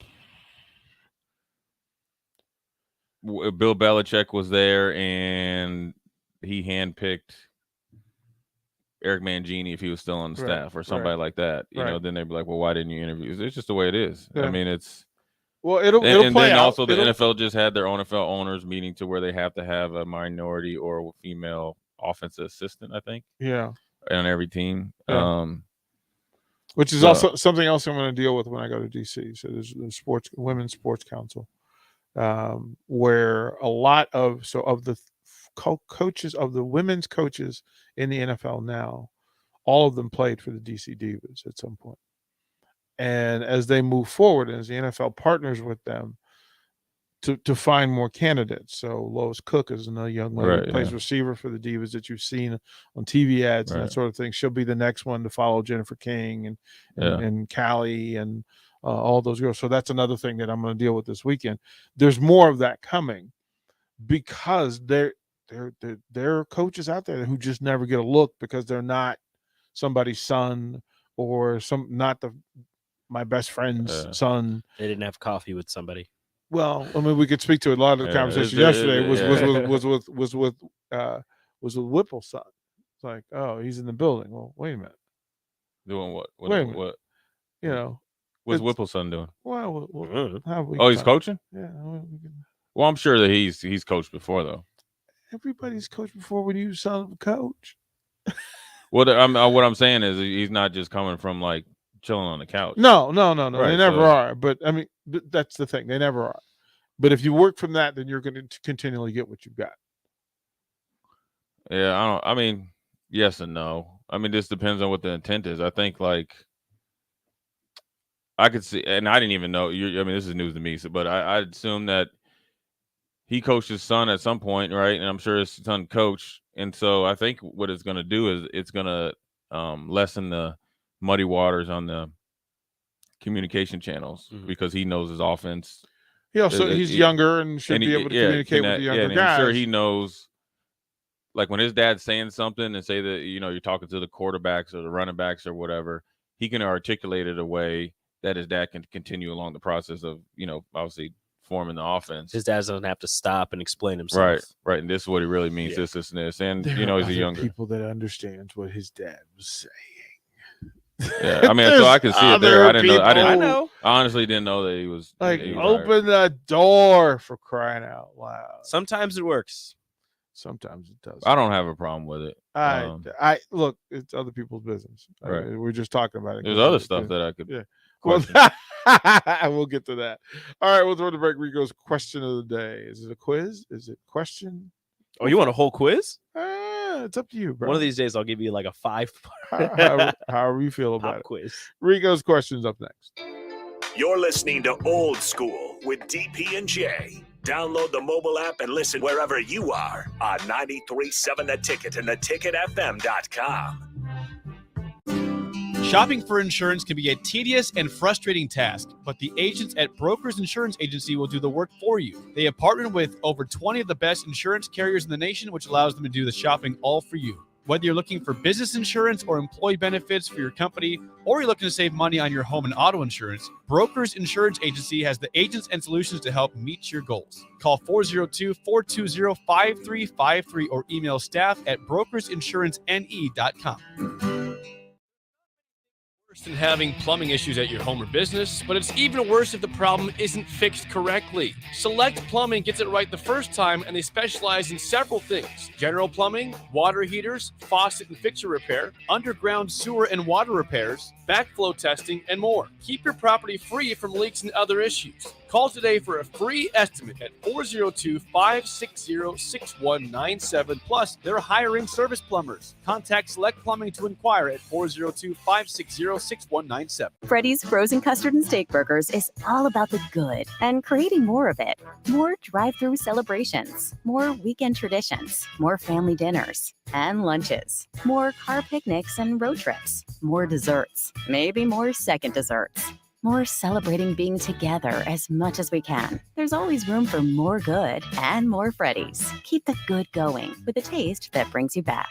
Belichick was there and he handpicked Eric Mangini if he was still on the staff or somebody like that. You know, then they'd be like, well, why didn't you interview? It's just the way it is. Yeah. I mean, it'll play and then out. Also the NFL just had their NFL owners meeting to where they have to have a minority or a female offensive assistant, I think. Yeah. On every team. Yeah. Which is also something else I'm going to deal with when I go to DC. So there's the Women's Sports Council, where a lot of the coaches of the women's coaches in the NFL now, all of them played for the DC Divas at some point. And as they move forward, as the NFL partners with them to find more candidates. So Lois Cook is another young lady who plays receiver for the Divas that you've seen on TV ads and that sort of thing. She'll be the next one to follow Jennifer King and Callie and all those girls. So that's another thing that I'm going to deal with this weekend. There's more of that coming because there are coaches out there who just never get a look because they're not somebody's son or my best friend's son. They didn't have coffee with somebody. Well, I mean, we could speak to a lot of the conversation yesterday was with Whipple's son. It's like, oh, he's in the building. Well, wait a minute. Doing what? Wait a minute. What? You know, what's Whipple's son doing? Well, he's coaching. Yeah. Well, I'm sure that he's coached before though. Everybody's coached before when you son of a coach. What I'm saying is he's not just coming from like chilling on the couch. No. Right, they never are. But I mean, that's the thing. They never are. But if you work from that, then you're going to continually get what you've got. Yeah, I mean, yes and no. I mean, this depends on what the intent is. I think like I could see, and I didn't even know. I mean, this is news to me. But I assume that he coached his son at some point, right? And I'm sure his son coached. And so I think what it's going to do is it's going to lessen the muddy waters on the communication channels because he knows his offense. He's younger and should be able to communicate with the younger guys. I'm sure he knows, like when his dad's saying something and say that, you're talking to the quarterbacks or the running backs or whatever, he can articulate it a way that his dad can continue along the process of, obviously forming the offense. His dad doesn't have to stop and explain himself. Right. And this is what he really means, this, and this. And, There he's are a other younger. people that understands what his dad was saying. Yeah, I mean, so I can see it there. I didn't know. I know. I honestly didn't know that he was Like, he was open the door, for crying out loud. Sometimes it works. Sometimes it does. I don't have a problem with it. I look, it's other people's business. Right. We're just talking about it. There's other stuff that I could. Yeah. question. Well, we'll get to that. All right, we'll throw the break. Rico's question of the day. Is it a quiz? Is it question? Oh, you want a whole quiz? It's up to you, bro. One of these days, I'll give you like a 5. However you feel about Pop it. quiz. Rico's questions up next. You're listening to Old School with DP and J. Download the mobile app and listen wherever you are on 93.7 The Ticket and theticketfm.com. Shopping for insurance can be a tedious and frustrating task, but the agents at Brokers Insurance Agency will do the work for you. They have partnered with over 20 of the best insurance carriers in the nation, which allows them to do the shopping all for you. Whether you're looking for business insurance or employee benefits for your company, or you're looking to save money on your home and auto insurance, Brokers Insurance Agency has the agents and solutions to help meet your goals. Call 402-420-5353 or email staff at brokersinsurancene.com. Than having plumbing issues at your home or business, but it's even worse if the problem isn't fixed correctly. Select Plumbing gets it right the first time, and they specialize in several things: general plumbing, water heaters, faucet and fixture repair, underground sewer and water repairs, backflow testing, and more. Keep your property free from leaks and other issues. Call today for a free estimate at 402-560-6197. Plus, they're hiring service plumbers. Contact Select Plumbing to inquire at 402-560-6197. Freddy's Frozen Custard and Steak Burgers is all about the good and creating more of it. More drive-through celebrations, more weekend traditions, more family dinners and lunches, more car picnics and road trips, more desserts, maybe more second desserts. More celebrating being together as much as we can. There's always room for more good and more Freddy's. Keep the good going with a taste that brings you back.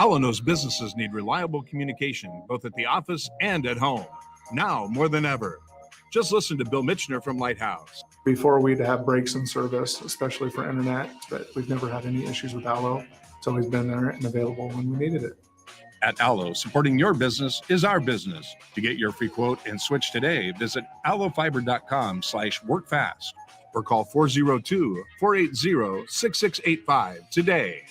Allo knows businesses need reliable communication, both at the office and at home. Now more than ever. Just listen to Bill Mitchner from Lighthouse. Before we'd have breaks in service, especially for internet, but we've never had any issues with Allo. It's always been there and available when we needed it. At Allo, supporting your business is our business. To get your free quote and switch today, visit allofiber.com/workfast or call 402-480-6685 today.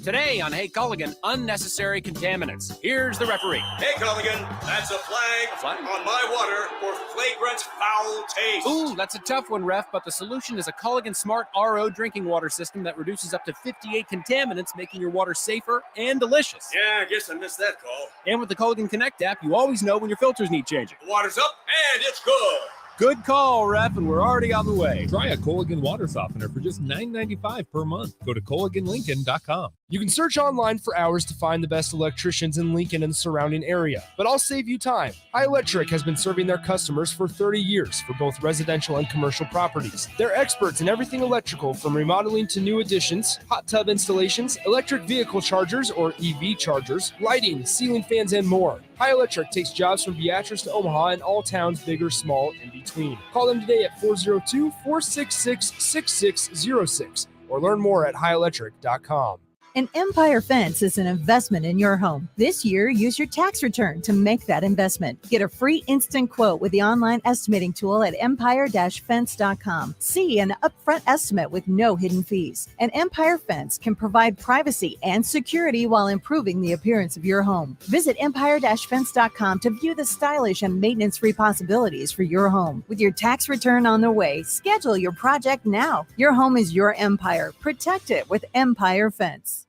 Today on Hey Culligan, unnecessary contaminants. Here's the referee. Hey, Culligan, that's a flag on my water for flagrant foul taste. Ooh, that's a tough one, ref, but the solution is a Culligan Smart RO drinking water system that reduces up to 58 contaminants, making your water safer and delicious. Yeah, I guess I missed that call. And with the Culligan Connect app, you always know when your filters need changing. The water's up and it's good. Good call, ref, and we're already on the way. Try a Culligan water softener for just $9.95 per month. Go to CulliganLincoln.com. You can search online for hours to find the best electricians in Lincoln and the surrounding area, but I'll save you time. High Electric has been serving their customers for 30 years for both residential and commercial properties. They're experts in everything electrical, from remodeling to new additions, hot tub installations, electric vehicle chargers or EV chargers, lighting, ceiling fans, and more. High Electric takes jobs from Beatrice to Omaha and all towns, big or small, in between. Call them today at 402-466-6606 or learn more at highelectric.com. An Empire Fence is an investment in your home. This year, use your tax return to make that investment. Get a free instant quote with the online estimating tool at empire-fence.com. See an upfront estimate with no hidden fees. An Empire Fence can provide privacy and security while improving the appearance of your home. Visit empire-fence.com to view the stylish and maintenance-free possibilities for your home. With your tax return on the way, schedule your project now. Your home is your empire. Protect it with Empire Fence.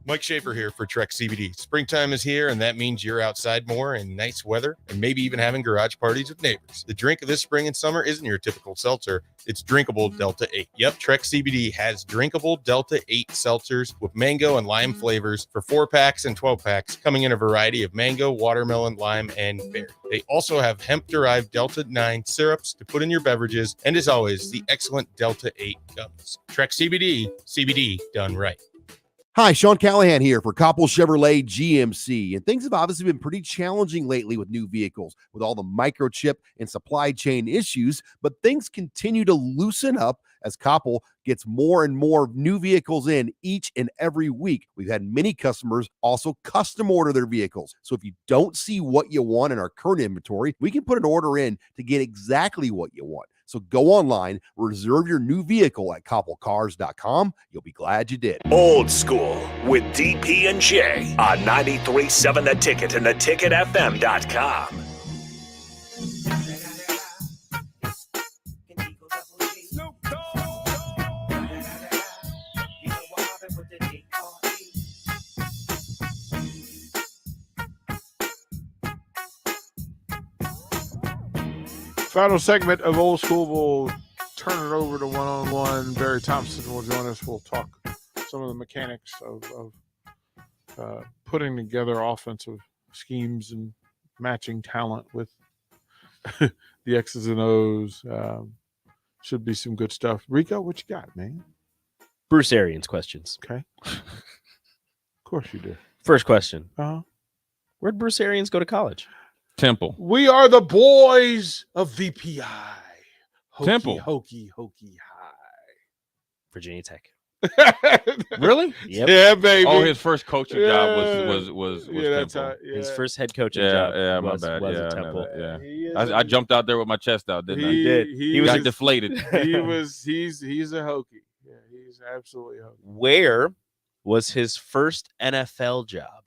Mike Schaefer here for Trek CBD. Springtime is here, and that means you're outside more in nice weather and maybe even having garage parties with neighbors. The drink of this spring and summer isn't your typical seltzer. It's drinkable Delta 8. Yep, Trek CBD has drinkable Delta 8 seltzers with mango and lime flavors for 4-packs and 12-packs, coming in a variety of mango, watermelon, lime, and berry. They also have hemp-derived Delta 9 syrups to put in your beverages, and as always, the excellent Delta 8 gummies. Trek CBD, CBD done right. Hi, Sean Callahan here for Coppell Chevrolet GMC. And things have obviously been pretty challenging lately with new vehicles, with all the microchip and supply chain issues. But things continue to loosen up as Coppell gets more and more new vehicles in each and every week. We've had many customers also custom order their vehicles. So if you don't see what you want in our current inventory, we can put an order in to get exactly what you want. So go online, reserve your new vehicle at koppelcars.com. You'll be glad you did. Old School with DP and J on 93.7 The Ticket and theticketfm.com. Final segment of Old School. We'll turn it over to one-on-one. Barry Thompson will join us. We'll talk some of the mechanics of putting together offensive schemes and matching talent with the X's and O's. Should be some good stuff. Rico, what you got, man? Bruce Arians questions. Okay. Of course you do. First question. Uh-huh. Where'd Bruce Arians go to college? Temple. We are the boys of VPI. Temple. Hokey high. Virginia Tech. Really? Yep. Yeah, baby. Oh, his first coaching job was that's Temple. His first head coaching Yeah, job yeah, was, my bad. was yeah, at I know Temple. that, yeah. I jumped out there with my chest out, didn't I? He did. He got was deflated. He's a hokey. Yeah, he's absolutely a hokey. Where was his first NFL job?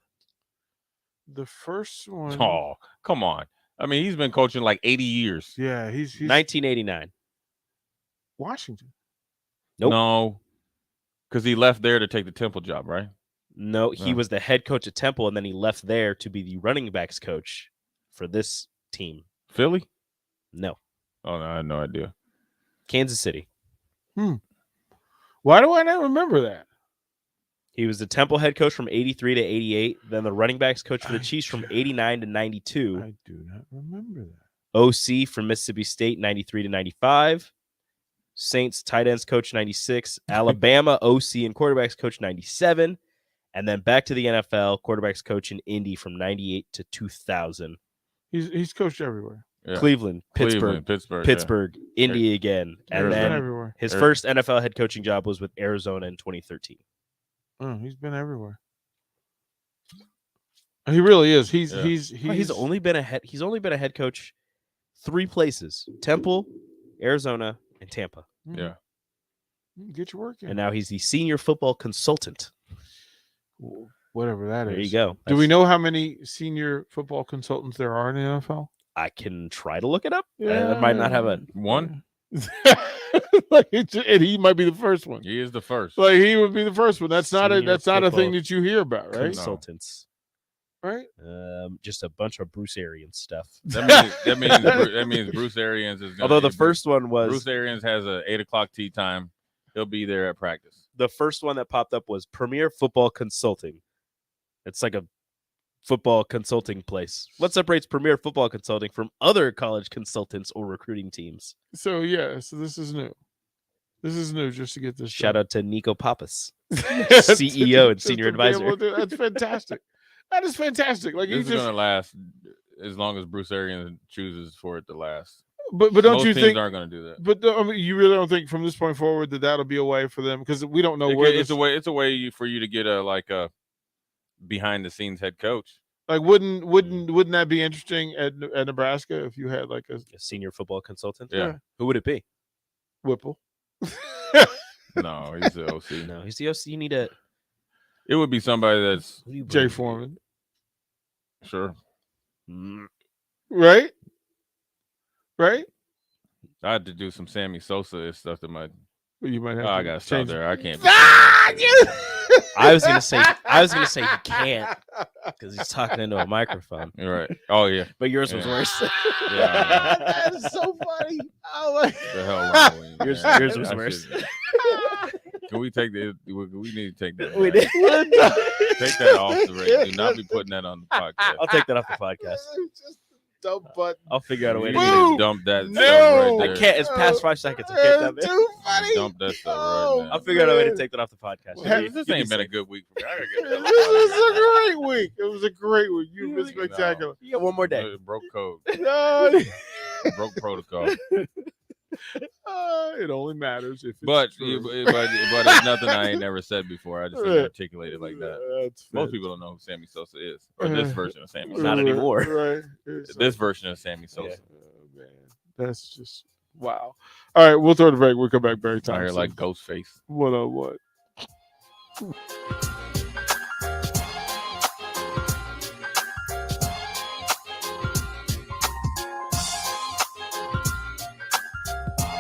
The first one. Oh, come on. I mean, he's been coaching like 80 years. Yeah, he's 1989. Washington. Nope. No, because he left there to take the Temple job, right? No, he was the head coach at Temple, and then he left there to be the running backs coach for this team. Philly? No. Oh, no, I had no idea. Kansas City. Why do I not remember that? He was the Temple head coach from 83 to 88, then the running backs coach for the Chiefs from 89 to 92. I do not remember that. OC from Mississippi State, 93 to 95. Saints tight ends coach, 96. Alabama OC and quarterbacks coach, 97. And then back to the NFL, quarterbacks coach in Indy from 98 to 2000. He's coached everywhere. Yeah. Cleveland, Pittsburgh, Pittsburgh, Indy again. And He's been then everywhere. his first NFL head coaching job was with Arizona in 2013. Oh, he's been everywhere. He really is. He's only been a head coach 3 places: Temple, Arizona, and Tampa. Yeah. Get your work in. And now he's the senior football consultant. Whatever that is. There you go. Do we know how many senior football consultants there are in the NFL? I can try to look it up. I might not have a one. And he might be the first one. He is the first. Like he would be the first one. That's not a Senior thing football that you hear about, right? consultants. Right? Just a bunch of Bruce Arians stuff. That means Bruce Arians is. Although the first one was Bruce Arians has a 8:00 tea time. He'll be there at practice. the first one that popped up was Premier Football Consulting. It's like a football consulting place. What separates Premier Football Consulting from other college consultants or recruiting teams? So this is new. This is new just to get this. Shout out to Nico Pappas, CEO and senior advisor. That's fantastic. That is fantastic. Like This is gonna last as long as Bruce Arians chooses for it to last. But don't Most you teams think aren't going to do that? But I mean, you really don't think from this point forward that that'll be a way for them, because we don't know where It's a way. It's a way for you to get a behind the scenes head coach. Like wouldn't that be interesting at Nebraska if you had like a senior football consultant? Yeah. Who would it be? Whipple. No, he's the OC. No, he's the OC. You need a. It would be somebody that's Jay Foreman. Sure. Right? Right? I had to do some Sammy Sosa stuff to my Well, you might have. I to gotta stop change there. I can't. I was gonna say he can't because he's talking into a microphone. You're right. Oh yeah. But yours was Yeah. worse. Yeah. That's so funny. Oh my. The hell wrong with you, Yours- man? yours was I worse. should- Can we take the? We need to take that. We back. did. Take that off the radio. Do not be putting that on the podcast. I'll take that off the podcast. Just dumb button. I'll figure out a way You to need get to it. dump that No. stuff right I there. can't. It's past 5 seconds. I can't dump it. Too funny. Dump that stuff right I'll now. figure out a way to take that off the podcast. Hey, You- this you ain't can been a say- good week for me. I gotta get This that. was a great week. It was a great week. You've been No. spectacular. You got one more day. Broke code. No. Broke protocol. It only matters if it's But true. but it's nothing I ain't never said before. I just didn't Right. articulate it like that. That's Most fair. people don't know who Sammy Sosa is, or this version of Sammy Sosa. Not anymore. Right. It's This version of Sammy Sosa. Oh, man. That's just wow. All right, we'll throw the break. We'll come back very I time. hear like Ghostface. What on what?